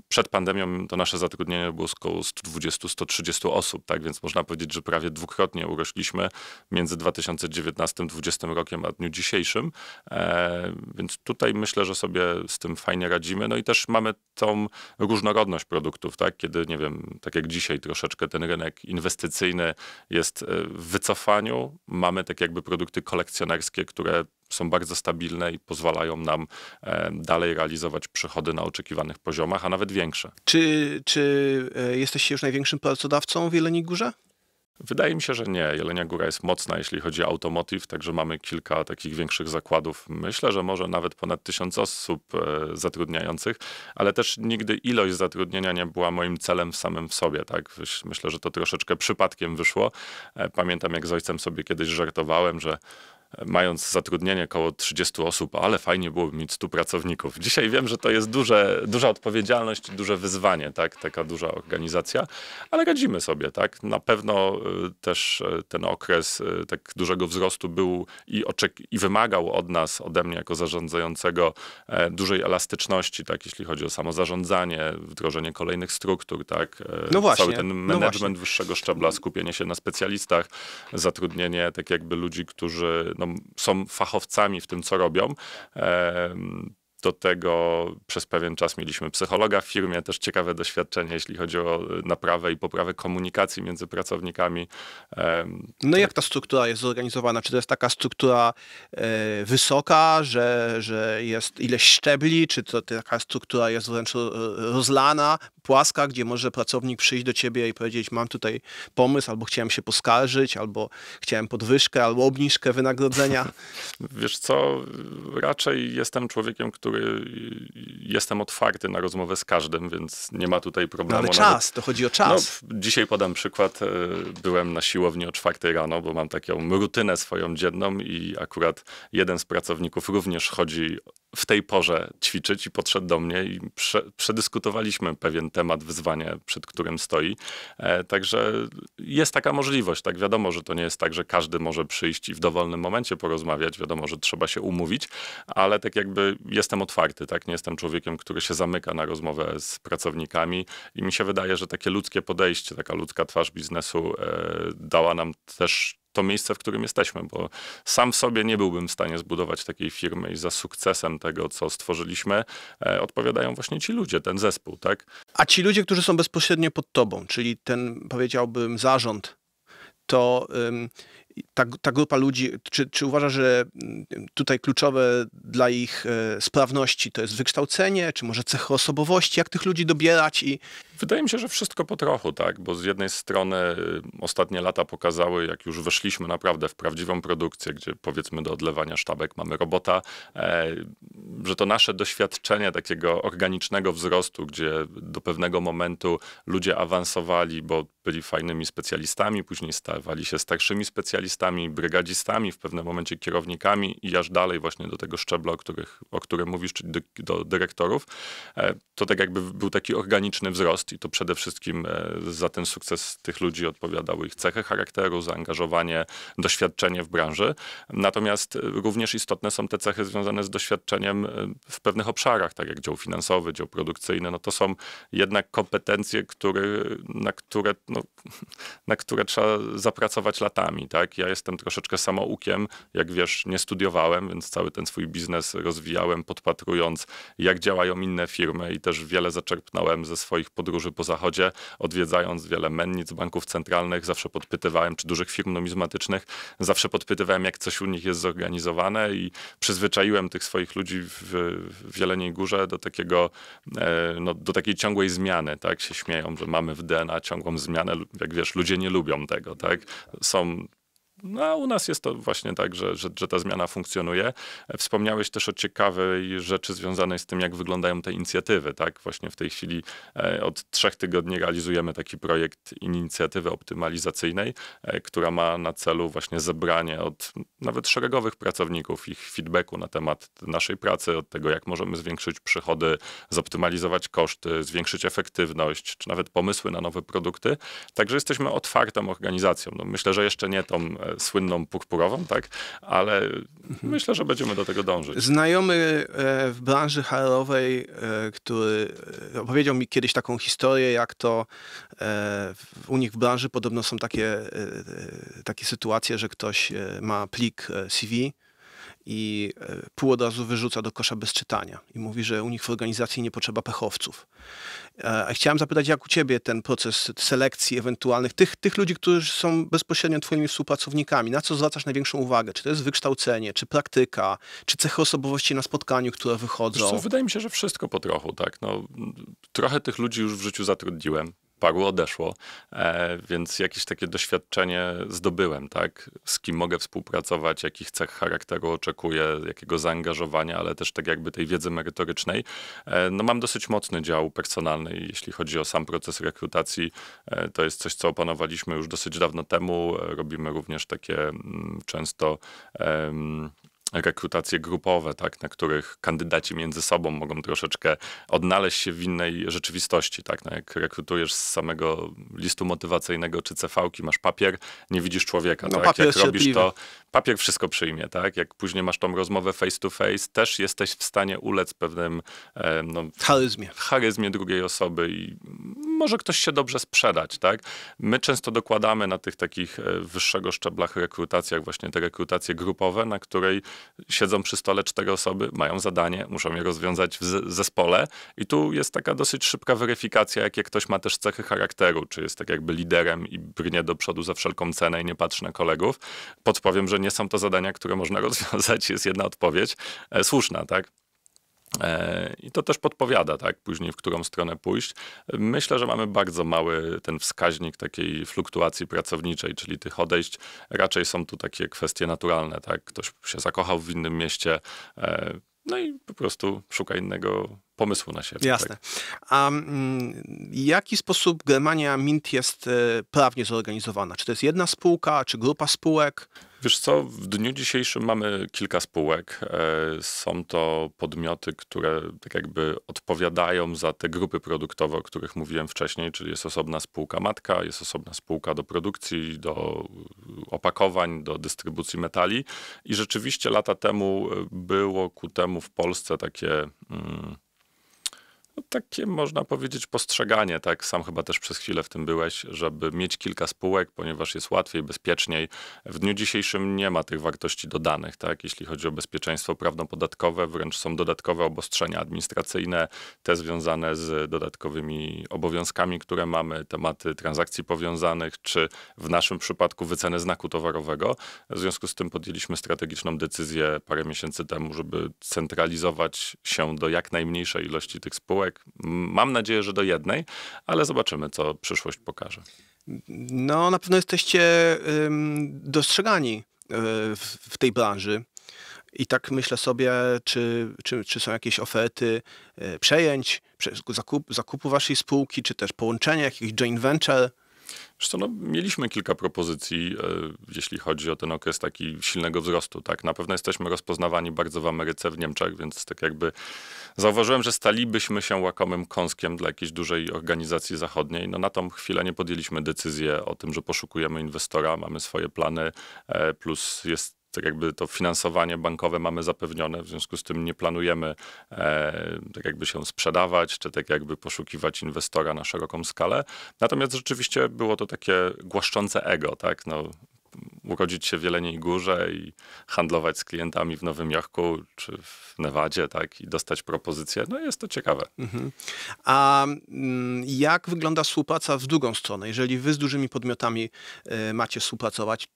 Przed pandemią to nasze zatrudnienie było około 120-130 osób, tak? Więc można powiedzieć, że prawie dwukrotnie urośliśmy między 2019-2020 rokiem a dniu dzisiejszym. Więc tutaj myślę, że sobie z tym fajnie radzimy. No i też mamy tą różnorodność produktów, tak? Kiedy, nie wiem, tak jak dzisiaj troszeczkę ten rynek inwestycyjny jest w wycofaniu, mamy tak jakby produkty kolekcjonerskie, które są bardzo stabilne i pozwalają nam dalej realizować przychody na oczekiwanych poziomach, a nawet większe. Czy jesteście już największym pracodawcą w Jeleniej Górze? Wydaje mi się, że nie. Jelenia Góra jest mocna, jeśli chodzi o automotive, także mamy kilka takich większych zakładów. Myślę, że może nawet ponad 1000 osób zatrudniających, ale też nigdy ilość zatrudnienia nie była moim celem samym w sobie. Tak? Myślę, że to troszeczkę przypadkiem wyszło. Pamiętam, jak z ojcem sobie kiedyś żartowałem, że mając zatrudnienie około 30 osób, ale fajnie byłoby mieć 100 pracowników. Dzisiaj wiem, że to jest duża odpowiedzialność i duże wyzwanie, tak? Taka duża organizacja, ale radzimy sobie. Tak? Na pewno też ten okres tak dużego wzrostu był i wymagał od nas, ode mnie jako zarządzającego dużej elastyczności, tak? Jeśli chodzi o samozarządzanie, wdrożenie kolejnych struktur. Tak? No właśnie, cały ten management wyższego szczebla, skupienie się na specjalistach, zatrudnienie tak jakby ludzi, którzy są fachowcami w tym, co robią. Do tego przez pewien czas mieliśmy psychologa w firmie, też ciekawe doświadczenie, jeśli chodzi o naprawę i poprawę komunikacji między pracownikami. No i jak ta struktura jest zorganizowana? Czy to jest taka struktura wysoka, że jest ileś szczebli, czy to taka struktura jest wręcz rozlana, płaska, gdzie może pracownik przyjść do ciebie i powiedzieć, mam tutaj pomysł, albo chciałem się poskarżyć, albo chciałem podwyżkę, albo obniżkę wynagrodzenia? Wiesz co, raczej jestem człowiekiem, jestem otwarty na rozmowę z każdym, więc nie ma tutaj problemu. No ale czas, to chodzi o czas. No, dzisiaj podam przykład. Byłem na siłowni o 4 rano, bo mam taką rutynę swoją dzienną i akurat jeden z pracowników również chodzi w tej porze ćwiczyć i podszedł do mnie i przedyskutowaliśmy pewien temat, wyzwanie, przed którym stoi. Także jest taka możliwość. Tak, wiadomo, że to nie jest tak, że każdy może przyjść i w dowolnym momencie porozmawiać. Wiadomo, że trzeba się umówić, ale tak jakby jestem otwarty. Tak? Nie jestem człowiekiem, który się zamyka na rozmowę z pracownikami i mi się wydaje, że takie ludzkie podejście, taka ludzka twarz biznesu dała nam też to miejsce, w którym jesteśmy, bo sam w sobie nie byłbym w stanie zbudować takiej firmy i za sukcesem tego, co stworzyliśmy, odpowiadają właśnie ci ludzie, ten zespół, tak? A ci ludzie, którzy są bezpośrednio pod tobą, czyli ten, powiedziałbym, zarząd, to ta grupa ludzi, czy uważasz, że tutaj kluczowe dla ich sprawności to jest wykształcenie, czy może cechy osobowości, jak tych ludzi dobierać? Wydaje mi się, że wszystko po trochu, tak, bo z jednej strony ostatnie lata pokazały, jak już weszliśmy naprawdę w prawdziwą produkcję, gdzie powiedzmy do odlewania sztabek mamy robota, że to nasze doświadczenie takiego organicznego wzrostu, gdzie do pewnego momentu ludzie awansowali, bo byli fajnymi specjalistami, później stawali się starszymi specjalistami, brygadzistami, w pewnym momencie kierownikami i aż dalej właśnie do tego szczebla, o którym mówisz, czyli do dyrektorów. To tak jakby był taki organiczny wzrost i to przede wszystkim za ten sukces tych ludzi odpowiadały ich cechy charakteru, zaangażowanie, doświadczenie w branży. Natomiast również istotne są te cechy związane z doświadczeniem w pewnych obszarach, tak jak dział finansowy, dział produkcyjny. No to są jednak kompetencje, na które trzeba zapracować latami. Tak? Ja jestem troszeczkę samoukiem, jak wiesz, nie studiowałem, więc cały ten swój biznes rozwijałem, podpatrując, jak działają inne firmy i też wiele zaczerpnąłem ze swoich podróży po zachodzie, odwiedzając wiele mennic, banków centralnych, zawsze podpytywałem, czy dużych firm numizmatycznych, zawsze podpytywałem, jak coś u nich jest zorganizowane i przyzwyczaiłem tych swoich ludzi w Jeleniej Górze do takiej ciągłej zmiany. Tak? Się śmieją, że mamy w DNA ciągłą zmianę. Jak wiesz, ludzie nie lubią tego. Tak? Są No, a u nas jest to właśnie tak, że ta zmiana funkcjonuje. Wspomniałeś też o ciekawej rzeczy związanej z tym, jak wyglądają te inicjatywy, tak? Właśnie w tej chwili od 3 tygodni realizujemy taki projekt inicjatywy optymalizacyjnej, która ma na celu właśnie zebranie od nawet szeregowych pracowników ich feedbacku na temat naszej pracy, od tego, jak możemy zwiększyć przychody, zoptymalizować koszty, zwiększyć efektywność, czy nawet pomysły na nowe produkty. Także jesteśmy otwartą organizacją. No, myślę, że jeszcze nie tą słynną purpurową, tak? Ale myślę, że będziemy do tego dążyć. Znajomy w branży HR-owej, który opowiedział mi kiedyś taką historię, jak to u nich w branży podobno są takie sytuacje, że ktoś ma plik CV i pół od razu wyrzuca do kosza bez czytania. I mówi, że u nich w organizacji nie potrzeba pechowców. Chciałem zapytać, jak u ciebie ten proces selekcji ewentualnych, tych ludzi, którzy są bezpośrednio twoimi współpracownikami, na co zwracasz największą uwagę? Czy to jest wykształcenie, czy praktyka, czy cechy osobowości na spotkaniu, które wychodzą? Co, wydaje mi się, że wszystko po trochu, tak. No, trochę tych ludzi już w życiu zatrudniłem. Paru odeszło, więc jakieś takie doświadczenie zdobyłem, tak? Z kim mogę współpracować, jakich cech charakteru oczekuję, jakiego zaangażowania, ale też tak jakby tej wiedzy merytorycznej. No mam dosyć mocny dział personalny, jeśli chodzi o sam proces rekrutacji. To jest coś, co opanowaliśmy już dosyć dawno temu. Robimy również takie często rekrutacje grupowe, tak, na których kandydaci między sobą mogą troszeczkę odnaleźć się w innej rzeczywistości. Tak. No, jak rekrutujesz z samego listu motywacyjnego czy CV-ki, masz papier, nie widzisz człowieka. No, tak. papier Jak robisz cierpliwy. to, papier wszystko przyjmie. Tak. Jak później masz tą rozmowę face to face, też jesteś w stanie ulec pewnym charyzmie drugiej osoby i może ktoś się dobrze sprzedać. Tak. My często dokładamy na tych takich wyższego szczeblach rekrutacjach właśnie te rekrutacje grupowe, na której siedzą przy stole 4 osoby, mają zadanie, muszą je rozwiązać w zespole i tu jest taka dosyć szybka weryfikacja, jakie ktoś ma też cechy charakteru, czy jest tak jakby liderem i brnie do przodu za wszelką cenę i nie patrzy na kolegów. Podpowiem, że nie są to zadania, które można rozwiązać, jest jedna odpowiedź, słuszna, tak? I to też podpowiada, tak, później w którą stronę pójść. Myślę, że mamy bardzo mały ten wskaźnik takiej fluktuacji pracowniczej, czyli tych odejść. Raczej są tu takie kwestie naturalne, tak, ktoś się zakochał w innym mieście, no i po prostu szuka innego pomysłu na siebie. Jasne. Tak. A w jaki sposób Germania Mint jest prawnie zorganizowana? Czy to jest jedna spółka, czy grupa spółek? Wiesz co, w dniu dzisiejszym mamy kilka spółek. Są to podmioty, które tak jakby odpowiadają za te grupy produktowe, o których mówiłem wcześniej, czyli jest osobna spółka matka, jest osobna spółka do produkcji, do opakowań, do dystrybucji metali i rzeczywiście lata temu było ku temu w Polsce takie takie można powiedzieć postrzeganie, tak? Sam chyba też przez chwilę w tym byłeś, żeby mieć kilka spółek, ponieważ jest łatwiej, bezpieczniej. W dniu dzisiejszym nie ma tych wartości dodanych, tak? Jeśli chodzi o bezpieczeństwo prawno-podatkowe, wręcz są dodatkowe obostrzenia administracyjne, te związane z dodatkowymi obowiązkami, które mamy, tematy transakcji powiązanych, czy w naszym przypadku wyceny znaku towarowego. W związku z tym podjęliśmy strategiczną decyzję parę miesięcy temu, żeby centralizować się do jak najmniejszej ilości tych spółek. Mam nadzieję, że do jednej, ale zobaczymy, co przyszłość pokaże. No, na pewno jesteście dostrzegani w tej branży. I tak myślę sobie, czy są jakieś oferty przejęć, zakupu waszej spółki, czy też połączenia, jakichś joint venture? Zresztą no, mieliśmy kilka propozycji, jeśli chodzi o ten okres taki silnego wzrostu. Tak? Na pewno jesteśmy rozpoznawani bardzo w Ameryce, w Niemczech, więc tak jakby zauważyłem, że stalibyśmy się łakomym kąskiem dla jakiejś dużej organizacji zachodniej. No, na tą chwilę nie podjęliśmy decyzji o tym, że poszukujemy inwestora, mamy swoje plany, plus jest tak jakby to finansowanie bankowe mamy zapewnione, w związku z tym nie planujemy tak jakby się sprzedawać, czy tak jakby poszukiwać inwestora na szeroką skalę. Natomiast rzeczywiście było to takie głaszczące ego, tak? No, urodzić się w Jeleniej Górze i handlować z klientami w Nowym Jorku czy w Nevadzie, tak? I dostać propozycję. No jest to ciekawe. Mhm. A jak wygląda współpraca w drugą stronę? Jeżeli wy z dużymi podmiotami macie współpracować,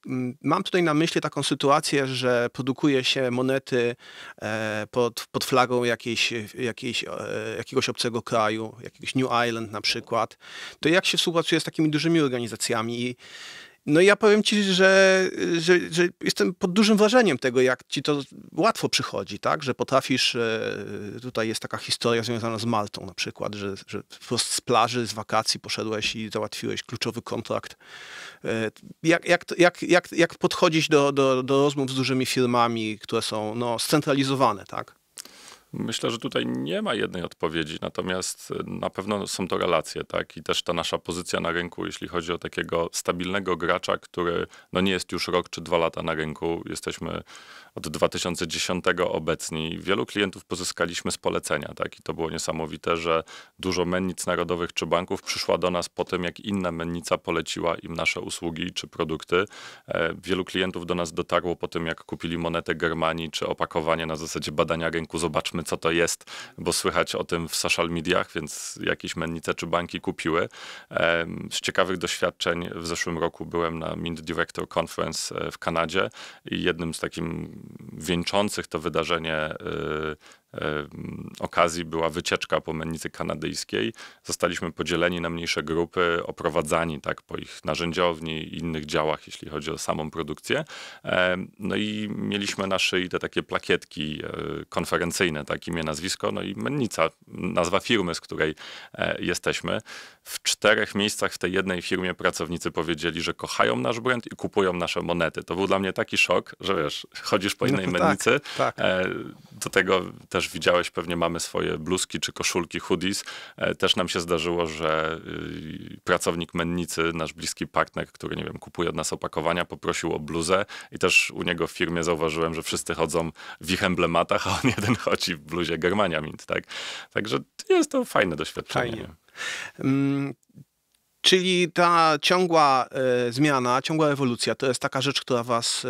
mam tutaj na myśli taką sytuację, że produkuje się monety pod flagą jakiegoś obcego kraju, jakiegoś New Island na przykład. To jak się współpracuje z takimi dużymi organizacjami? No ja powiem ci, że jestem pod dużym wrażeniem tego, jak ci to łatwo przychodzi, tak? Że potrafisz, tutaj jest taka historia związana z Maltą na przykład, że wprost z plaży, z wakacji poszedłeś i załatwiłeś kluczowy kontrakt. Jak podchodzić do rozmów z dużymi firmami, które są scentralizowane, tak? Myślę, że tutaj nie ma jednej odpowiedzi, natomiast na pewno są to relacje, tak? I też ta nasza pozycja na rynku, jeśli chodzi o takiego stabilnego gracza, który nie jest już rok czy 2 lata na rynku. Jesteśmy od 2010 obecni. Wielu klientów pozyskaliśmy z polecenia, tak? I to było niesamowite, że dużo mennic narodowych czy banków przyszła do nas po tym, jak inna mennica poleciła im nasze usługi czy produkty. Wielu klientów do nas dotarło po tym, jak kupili monetę Germanii czy opakowanie na zasadzie badania rynku. Zobaczmy, co to jest, bo słychać o tym w social mediach, więc jakieś mennice czy banki kupiły. Z ciekawych doświadczeń w zeszłym roku byłem na Mint Director Conference w Kanadzie i jednym z takim wieńczących to wydarzenie okazji była wycieczka po mennicy kanadyjskiej. Zostaliśmy podzieleni na mniejsze grupy, oprowadzani tak po ich narzędziowni i innych działach, jeśli chodzi o samą produkcję. No i mieliśmy na szyi te takie plakietki konferencyjne, tak, imię, nazwisko, no i mennica, nazwa firmy, z której jesteśmy. W 4 miejscach w tej jednej firmie pracownicy powiedzieli, że kochają nasz brand i kupują nasze monety. To był dla mnie taki szok, że wiesz, chodzisz po innej mennicy. Tak. Do tego też widziałeś, pewnie mamy swoje bluzki czy koszulki, hoodies. Też nam się zdarzyło, że pracownik mennicy, nasz bliski partner, który, nie wiem, kupuje od nas opakowania, poprosił o bluzę i też u niego w firmie zauważyłem, że wszyscy chodzą w ich emblematach, a on jeden chodzi w bluzie Germania Mint, tak? Także jest to fajne doświadczenie. Fajnie. Czyli ta ciągła zmiana, ciągła ewolucja to jest taka rzecz, która was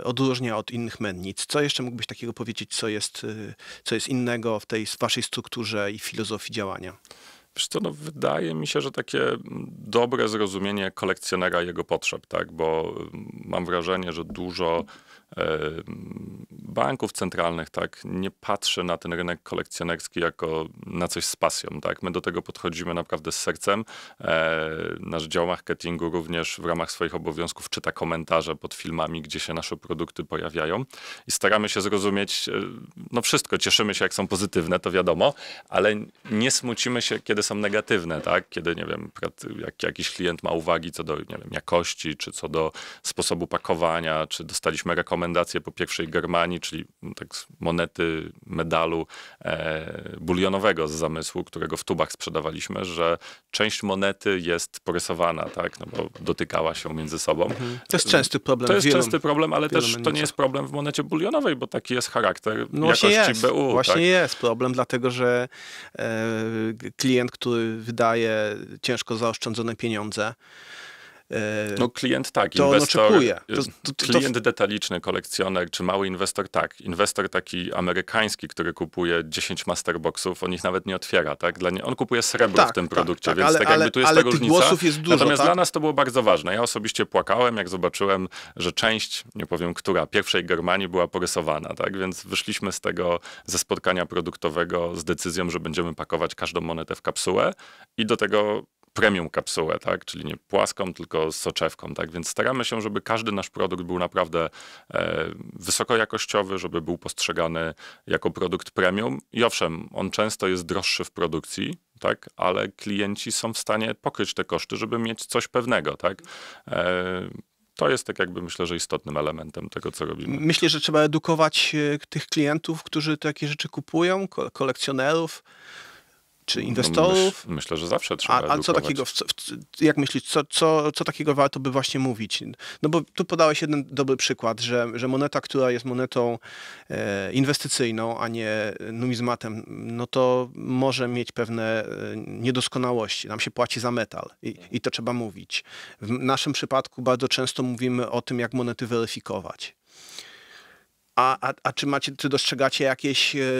odróżnia od innych mennic. Co jeszcze mógłbyś takiego powiedzieć, co jest innego w tej waszej strukturze i filozofii działania? Wiesz co, wydaje mi się, że takie dobre zrozumienie kolekcjonera i jego potrzeb, tak? Bo mam wrażenie, że dużo banków centralnych tak nie patrzy na ten rynek kolekcjonerski jako na coś z pasją. Tak? My do tego podchodzimy naprawdę z sercem. Nasz dział marketingu również w ramach swoich obowiązków czyta komentarze pod filmami, gdzie się nasze produkty pojawiają i staramy się zrozumieć wszystko. Cieszymy się, jak są pozytywne, to wiadomo, ale nie smucimy się, kiedy są negatywne. Tak? Kiedy, nie wiem, jak jakiś klient ma uwagi co do, nie wiem, jakości, czy co do sposobu pakowania, czy dostaliśmy rekomendacje po pierwszej Germanii, czyli tak monety medalu bulionowego z zamysłu, którego w tubach sprzedawaliśmy, że część monety jest porysowana, tak, bo dotykała się między sobą. To jest częsty problem. To jest częsty problem, ale też to nie jest problem w monecie bulionowej, bo taki jest charakter jakości BU. Właśnie jest problem, dlatego że klient, który wydaje ciężko zaoszczędzone pieniądze, klient tak, to inwestor, oczekuje. Klient detaliczny, kolekcjoner, czy mały inwestor tak. Inwestor taki amerykański, który kupuje 10 masterboxów, on ich nawet nie otwiera, tak? On kupuje srebro w tym produkcie, więc jakby tu jest ta różnica. Głosów jest dużo, natomiast dla nas to było bardzo ważne. Ja osobiście płakałem, jak zobaczyłem, że część, nie powiem która, pierwszej Germanii była porysowana, tak? Więc wyszliśmy z tego, ze spotkania produktowego z decyzją, że będziemy pakować każdą monetę w kapsułę i do tego premium kapsułę, tak? Czyli nie płaską, tylko z soczewką, tak? Więc staramy się, żeby każdy nasz produkt był naprawdę wysokojakościowy, żeby był postrzegany jako produkt premium. I owszem, on często jest droższy w produkcji, tak? Ale klienci są w stanie pokryć te koszty, żeby mieć coś pewnego, tak? To jest tak jakby, myślę, że istotnym elementem tego, co robimy. Myślę, że trzeba edukować tych klientów, którzy takie rzeczy kupują, kolekcjonerów, czy inwestorów? Myślę, że zawsze trzeba edukować. Ale co takiego, jak myślisz, co takiego warto by właśnie mówić? No bo tu podałeś jeden dobry przykład, że moneta, która jest monetą inwestycyjną, a nie numizmatem, no to może mieć pewne niedoskonałości. Nam się płaci za metal i to trzeba mówić. W naszym przypadku bardzo często mówimy o tym, jak monety weryfikować. A czy dostrzegacie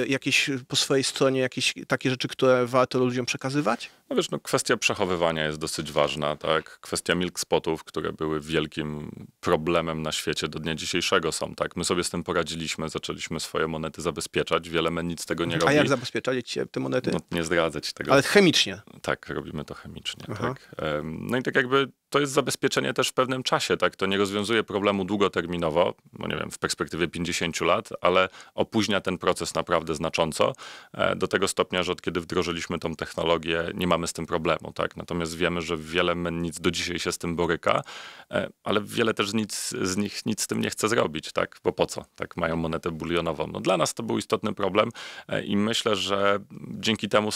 jakieś po swojej stronie jakieś takie rzeczy, które warto ludziom przekazywać? No wiesz, no kwestia przechowywania jest dosyć ważna, tak? Kwestia milk spotów, które były wielkim problemem na świecie do dnia dzisiejszego są, tak? My sobie z tym poradziliśmy, zaczęliśmy swoje monety zabezpieczać, wiele mennic tego nie robi. A jak zabezpieczaliście te monety? No, nie zdradzać tego. Ale chemicznie? Tak, robimy to chemicznie, Aha. tak. No i tak jakby to jest zabezpieczenie też w pewnym czasie, tak? To nie rozwiązuje problemu długoterminowo, no nie wiem, w perspektywie 50 lat, ale opóźnia ten proces naprawdę znacząco, do tego stopnia, że od kiedy wdrożyliśmy tą technologię, nie mamy z tym problemu, tak? Natomiast wiemy, że wiele mennic do dzisiaj się z tym boryka, ale wiele też z nich nic z tym nie chce zrobić, tak? Bo po co? Tak, mają monetę bulionową. No dla nas to był istotny problem i myślę, że dzięki temu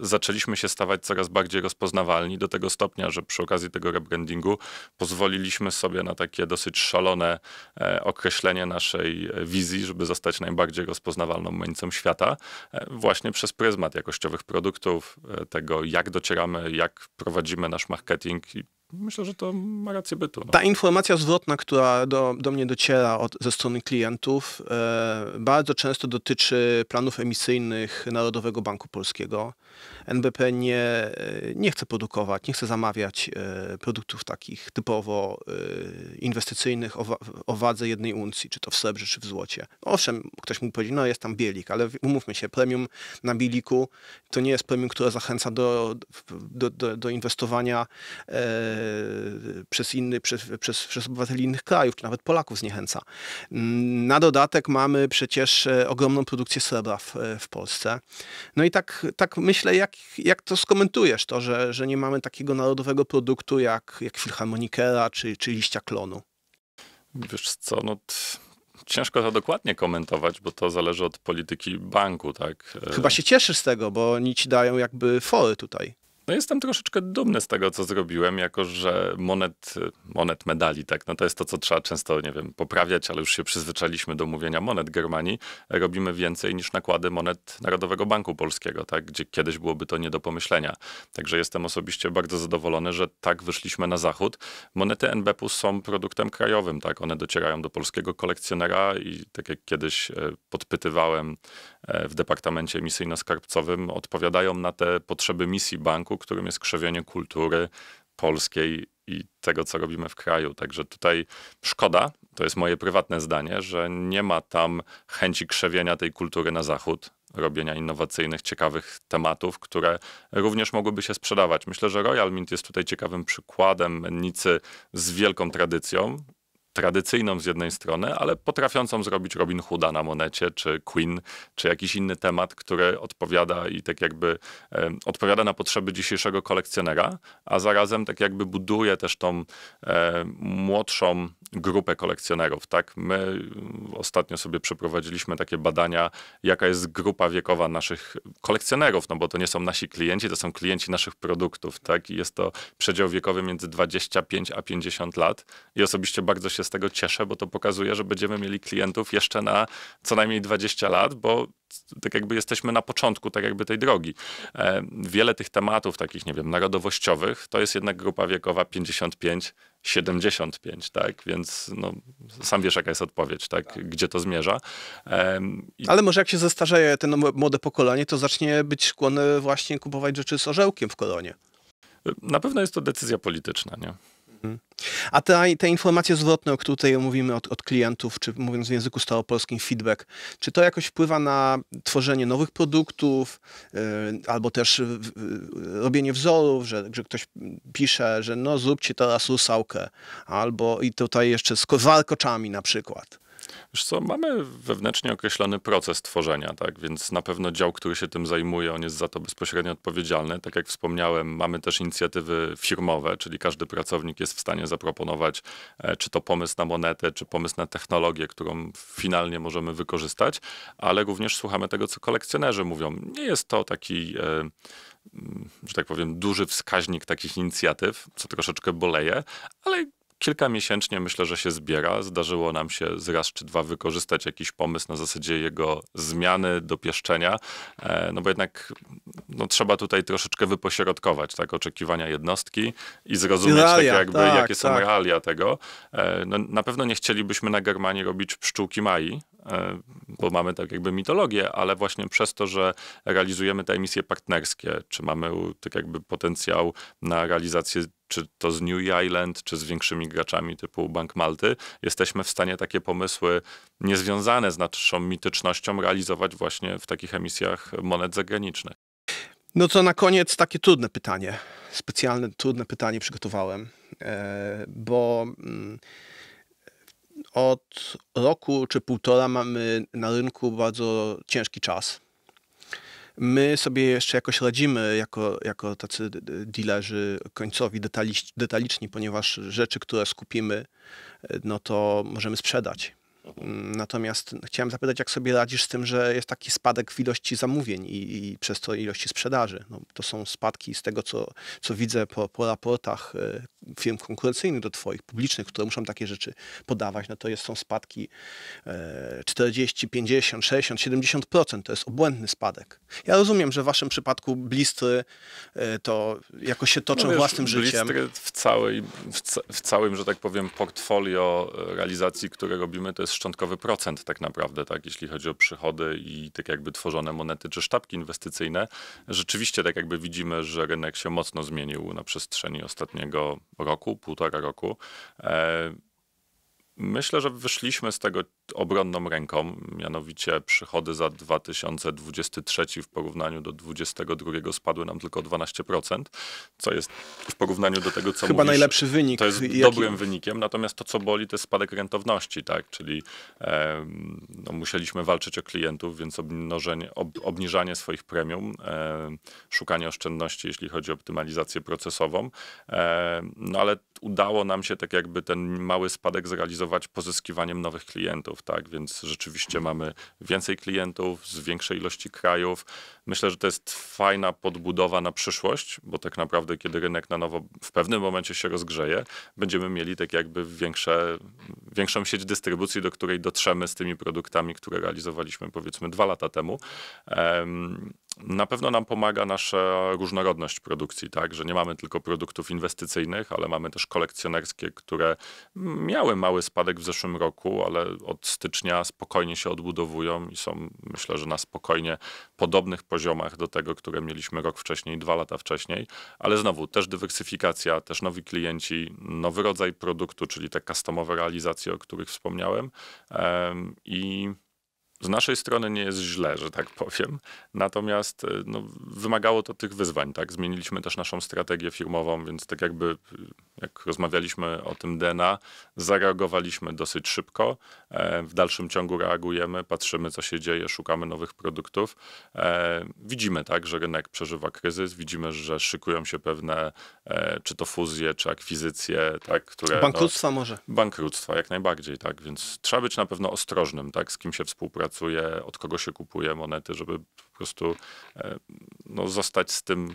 zaczęliśmy się stawać coraz bardziej rozpoznawalni do tego stopnia, że przy okazji tego rebrandingu pozwoliliśmy sobie na takie dosyć szalone określenie naszej wizji, żeby zostać najbardziej rozpoznawalną mennicą świata, właśnie przez pryzmat jakościowych produktów, tego jak docieramy, jak prowadzimy nasz marketing i myślę, że to ma rację bytu. No. Ta informacja zwrotna, która do mnie dociera ze strony klientów, bardzo często dotyczy planów emisyjnych Narodowego Banku Polskiego. NBP nie chce produkować, nie chce zamawiać produktów takich typowo inwestycyjnych o wadze 1 uncji, czy to w srebrze, czy w złocie. Owszem, ktoś mógł powiedzieć, no jest tam bielik, ale umówmy się, premium na bieliku to nie jest premium, które zachęca do inwestowania przez obywateli innych krajów, czy nawet Polaków zniechęca. Na dodatek mamy przecież ogromną produkcję srebra w Polsce. No i tak myślę, jak to skomentujesz, to, że nie mamy takiego narodowego produktu jak Philharmonikera czy liścia klonu? Wiesz co, no ciężko to dokładnie komentować, bo to zależy od polityki banku, tak? Chyba się cieszysz z tego, bo oni ci dają jakby fory tutaj. No jestem troszeczkę dumny z tego, co zrobiłem, jako że monet medali, tak, no to jest to, co trzeba często, nie wiem, poprawiać, ale już się przyzwyczailiśmy do mówienia monet Germanii. Robimy więcej niż nakłady monet Narodowego Banku Polskiego, tak, gdzie kiedyś byłoby to nie do pomyślenia. Także jestem osobiście bardzo zadowolony, że tak wyszliśmy na zachód. Monety NBP są produktem krajowym, tak, one docierają do polskiego kolekcjonera i tak jak kiedyś podpytywałem w Departamencie Emisyjno-Skarbcowym, odpowiadają na te potrzeby misji banku, którym jest krzewienie kultury polskiej i tego, co robimy w kraju. Także tutaj szkoda, to jest moje prywatne zdanie, że nie ma tam chęci krzewienia tej kultury na zachód, robienia innowacyjnych, ciekawych tematów, które również mogłyby się sprzedawać. Myślę, że Royal Mint jest tutaj ciekawym przykładem mennicy z wielką tradycyjną z jednej strony, ale potrafiącą zrobić Robin Hooda na monecie, czy Queen, czy jakiś inny temat, który odpowiada i tak jakby odpowiada na potrzeby dzisiejszego kolekcjonera, a zarazem tak jakby buduje też tą młodszą grupę kolekcjonerów, tak? My ostatnio sobie przeprowadziliśmy takie badania, jaka jest grupa wiekowa naszych kolekcjonerów, no bo to nie są nasi klienci, to są klienci naszych produktów, tak? I jest to przedział wiekowy między 25 a 50 lat i osobiście bardzo się z tego cieszę, bo to pokazuje, że będziemy mieli klientów jeszcze na co najmniej 20 lat, bo tak jakby jesteśmy na początku tak jakby tej drogi. Wiele tych tematów takich, nie wiem, narodowościowych, to jest jednak grupa wiekowa 55-75, tak? Więc no, sam wiesz, jaka jest odpowiedź, tak? Gdzie to zmierza. Ale może jak się zestarzeje ten młode pokolenie, to zacznie być skłonne właśnie kupować rzeczy z orzełkiem w koronie. Na pewno jest to decyzja polityczna, nie? A te informacje zwrotne, o których tutaj mówimy od klientów, czy mówiąc w języku staropolskim feedback, czy to jakoś wpływa na tworzenie nowych produktów, albo też robienie wzorów, że ktoś pisze, że no zróbcie teraz rusałkę, albo i tutaj jeszcze z warkoczami na przykład. Wiesz co, mamy wewnętrznie określony proces tworzenia, tak? Więc na pewno dział, który się tym zajmuje, on jest za to bezpośrednio odpowiedzialny. Tak jak wspomniałem, mamy też inicjatywy firmowe, czyli każdy pracownik jest w stanie zaproponować czy to pomysł na monetę, czy pomysł na technologię, którą finalnie możemy wykorzystać, ale również słuchamy tego, co kolekcjonerzy mówią. Nie jest to taki że tak powiem, duży wskaźnik takich inicjatyw, co troszeczkę boleje, ale kilkamiesięcznie myślę, że się zbiera. Zdarzyło nam się z raz czy dwa wykorzystać jakiś pomysł na zasadzie jego zmiany, dopieszczenia, no bo jednak no, trzeba tutaj troszeczkę wypośrodkować tak, oczekiwania jednostki i zrozumieć realia, tak jakby, tak, jakie są tak. realia tego. No, na pewno nie chcielibyśmy na Germanii robić pszczółki Mai, bo mamy tak jakby mitologię, ale właśnie przez to, że realizujemy te emisje partnerskie, czy mamy tak jakby potencjał na realizację czy to z New Island, czy z większymi graczami typu Bank Malty, jesteśmy w stanie takie pomysły niezwiązane z naszą mitycznością realizować właśnie w takich emisjach monet zagranicznych. No to na koniec takie trudne pytanie. Specjalne, trudne pytanie przygotowałem, bo od roku czy półtora mamy na rynku bardzo ciężki czas. My sobie jeszcze jakoś radzimy jako tacy dealerzy końcowi, detaliczni, ponieważ rzeczy, które skupimy, no to możemy sprzedać. Natomiast chciałem zapytać, jak sobie radzisz z tym, że jest taki spadek w ilości zamówień i przez to ilości sprzedaży. No, to są spadki z tego, co widzę po raportach firm konkurencyjnych do twoich, publicznych, które muszą takie rzeczy podawać. No to są spadki 40, 50, 60, 70%. To jest obłędny spadek. Ja rozumiem, że w waszym przypadku blistry to jakoś się toczą własnym życiem. Blistry w całym, że tak powiem, portfolio realizacji, które robimy, to jest szczątkowy procent tak naprawdę, tak, jeśli chodzi o przychody i tak jakby tworzone monety czy sztabki inwestycyjne. Rzeczywiście tak jakby widzimy, że rynek się mocno zmienił na przestrzeni ostatniego roku, półtora roku. Myślę, że wyszliśmy z tego obronną ręką, mianowicie przychody za 2023 w porównaniu do 2022 spadły nam tylko o 12%, co jest w porównaniu do tego, co chyba mówisz, najlepszy wynik. To jest dobrym wynikiem, natomiast to, co boli, to jest spadek rentowności, tak? Czyli no, musieliśmy walczyć o klientów, więc obniżanie swoich premium, szukanie oszczędności, jeśli chodzi o optymalizację procesową, no ale udało nam się tak jakby ten mały spadek zrealizować pozyskiwaniem nowych klientów, tak? Więc rzeczywiście mamy więcej klientów z większej ilości krajów. Myślę, że to jest fajna podbudowa na przyszłość, bo tak naprawdę, kiedy rynek na nowo w pewnym momencie się rozgrzeje, będziemy mieli tak jakby większą sieć dystrybucji, do której dotrzemy z tymi produktami, które realizowaliśmy powiedzmy 2 lata temu. Na pewno nam pomaga nasza różnorodność produkcji, tak, że nie mamy tylko produktów inwestycyjnych, ale mamy też kolekcjonerskie, które miały mały spadek w zeszłym roku, ale od stycznia spokojnie się odbudowują i są, myślę, że na spokojnie podobnych poziomach do tego, które mieliśmy rok wcześniej, 2 lata wcześniej, ale znowu też dywersyfikacja, też nowi klienci, nowy rodzaj produktu, czyli te customowe realizacje, o których wspomniałem, i z naszej strony nie jest źle, że tak powiem. Natomiast no, wymagało to tych wyzwań, tak? Zmieniliśmy też naszą strategię firmową, więc tak jakby jak rozmawialiśmy o tym DNA, zareagowaliśmy dosyć szybko. W dalszym ciągu reagujemy, patrzymy, co się dzieje, szukamy nowych produktów. Widzimy, tak, że rynek przeżywa kryzys, widzimy, że szykują się pewne, czy to fuzje, czy akwizycje, tak, które... Bankructwa może. Bankructwa, jak najbardziej, tak, więc trzeba być na pewno ostrożnym, tak, z kim się współpracuje, od kogo się kupuje monety, żeby po prostu no, zostać z tym,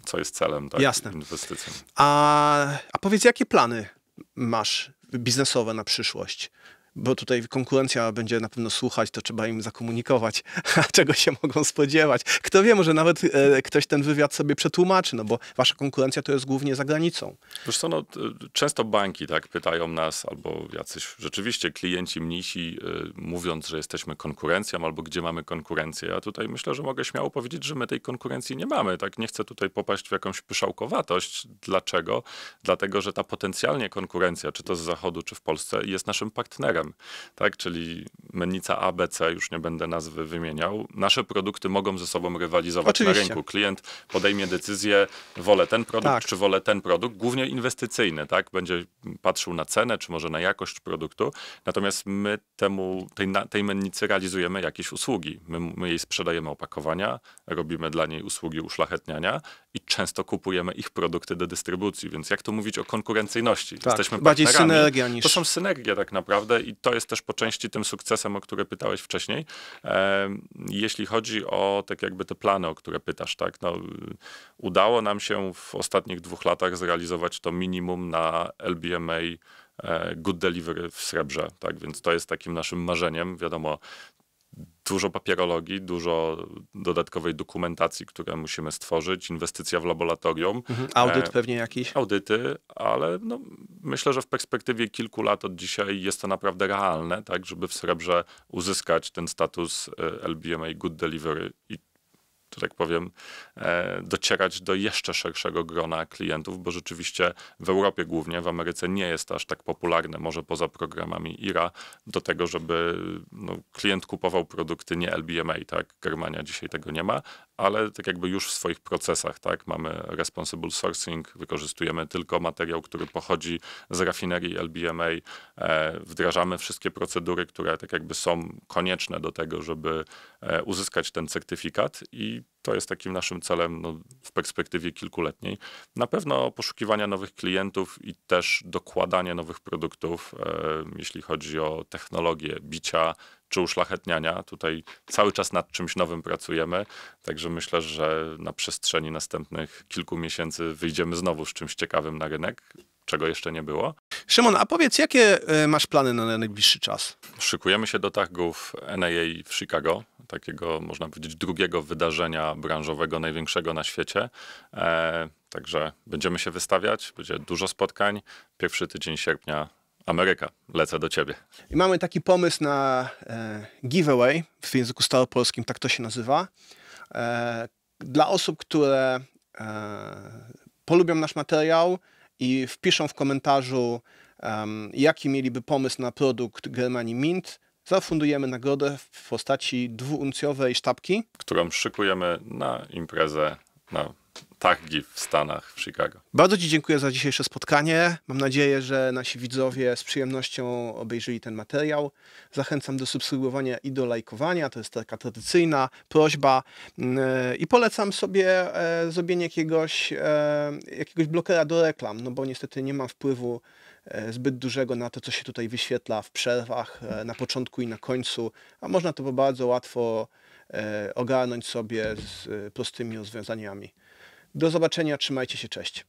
co jest celem, tak, jasne, inwestycją. A powiedz, jakie plany masz biznesowe na przyszłość? Bo tutaj konkurencja będzie na pewno słuchać, to trzeba im zakomunikować, czego się mogą spodziewać. Kto wie, może nawet ktoś ten wywiad sobie przetłumaczy, no bo wasza konkurencja to jest głównie za granicą. Wiesz co, no, często banki tak pytają nas, albo jacyś rzeczywiście klienci mnisi, mówiąc, że jesteśmy konkurencją, albo gdzie mamy konkurencję. Ja tutaj myślę, że mogę śmiało powiedzieć, że my tej konkurencji nie mamy. Tak? Nie chcę tutaj popaść w jakąś pyszałkowatość. Dlaczego? Dlatego, że ta potencjalnie konkurencja, czy to z Zachodu, czy w Polsce, jest naszym partnerem. Tak, czyli mennica ABC, już nie będę nazwy wymieniał. Nasze produkty mogą ze sobą rywalizować oczywiście na rynku. Klient podejmie decyzję, wolę ten produkt, tak, czy wolę ten produkt, głównie inwestycyjny, tak? Będzie patrzył na cenę, czy może na jakość produktu. Natomiast my tej mennicy realizujemy jakieś usługi. My jej sprzedajemy opakowania, robimy dla niej usługi uszlachetniania i często kupujemy ich produkty do dystrybucji. Więc jak tu mówić o konkurencyjności? tak, Jesteśmy bardziej partnerami. synergia niż... To są synergie tak naprawdę i to jest też po części tym sukcesem, o który pytałeś wcześniej. Jeśli chodzi o tak jakby te plany, o które pytasz, tak, no, udało nam się w ostatnich 2 latach zrealizować to minimum na LBMA Good Delivery w srebrze, tak, więc to jest takim naszym marzeniem. Wiadomo, dużo papierologii, dużo dodatkowej dokumentacji, które musimy stworzyć, inwestycja w laboratorium. Audyt pewnie jakiś. Audyty, ale no, myślę, że w perspektywie kilku lat od dzisiaj jest to naprawdę realne, tak, żeby w Srebrze uzyskać ten status LBMA Good Delivery i, że tak powiem, docierać do jeszcze szerszego grona klientów, bo rzeczywiście w Europie głównie, w Ameryce nie jest aż tak popularne, może poza programami IRA, do tego, żeby klient kupował produkty nie LBMA, tak? Germania dzisiaj tego nie ma, ale tak jakby już w swoich procesach, tak? Mamy responsible sourcing, wykorzystujemy tylko materiał, który pochodzi z rafinerii LBMA, wdrażamy wszystkie procedury, które tak jakby są konieczne do tego, żeby uzyskać ten certyfikat i to jest takim naszym celem w perspektywie kilkuletniej. Na pewno poszukiwania nowych klientów i też dokładanie nowych produktów, jeśli chodzi o technologię bicia czy uszlachetniania. Tutaj cały czas nad czymś nowym pracujemy, także myślę, że na przestrzeni następnych kilku miesięcy wyjdziemy znowu z czymś ciekawym na rynek, czego jeszcze nie było. Szymon, a powiedz, jakie masz plany na najbliższy czas? Szykujemy się do targów NAA w Chicago, takiego można powiedzieć drugiego wydarzenia branżowego, największego na świecie. Także będziemy się wystawiać, będzie dużo spotkań. Pierwszy tydzień sierpnia Ameryka. Lecę do ciebie. I mamy taki pomysł na giveaway, w języku staropolskim tak to się nazywa, dla osób, które polubią nasz materiał i wpiszą w komentarzu, jaki mieliby pomysł na produkt Germanii Mint, zafundujemy nagrodę w postaci 2-uncjowej sztabki, którą szykujemy na imprezę, na targi w Stanach, w Chicago. Bardzo Ci dziękuję za dzisiejsze spotkanie. Mam nadzieję, że nasi widzowie z przyjemnością obejrzyli ten materiał. Zachęcam do subskrybowania i do lajkowania. To jest taka tradycyjna prośba. I polecam sobie zrobienie jakiegoś blokera do reklam, no bo niestety nie mam wpływu zbyt dużego na to, co się tutaj wyświetla w przerwach, na początku i na końcu, a można to bardzo łatwo ogarnąć sobie z prostymi rozwiązaniami. Do zobaczenia, trzymajcie się, cześć.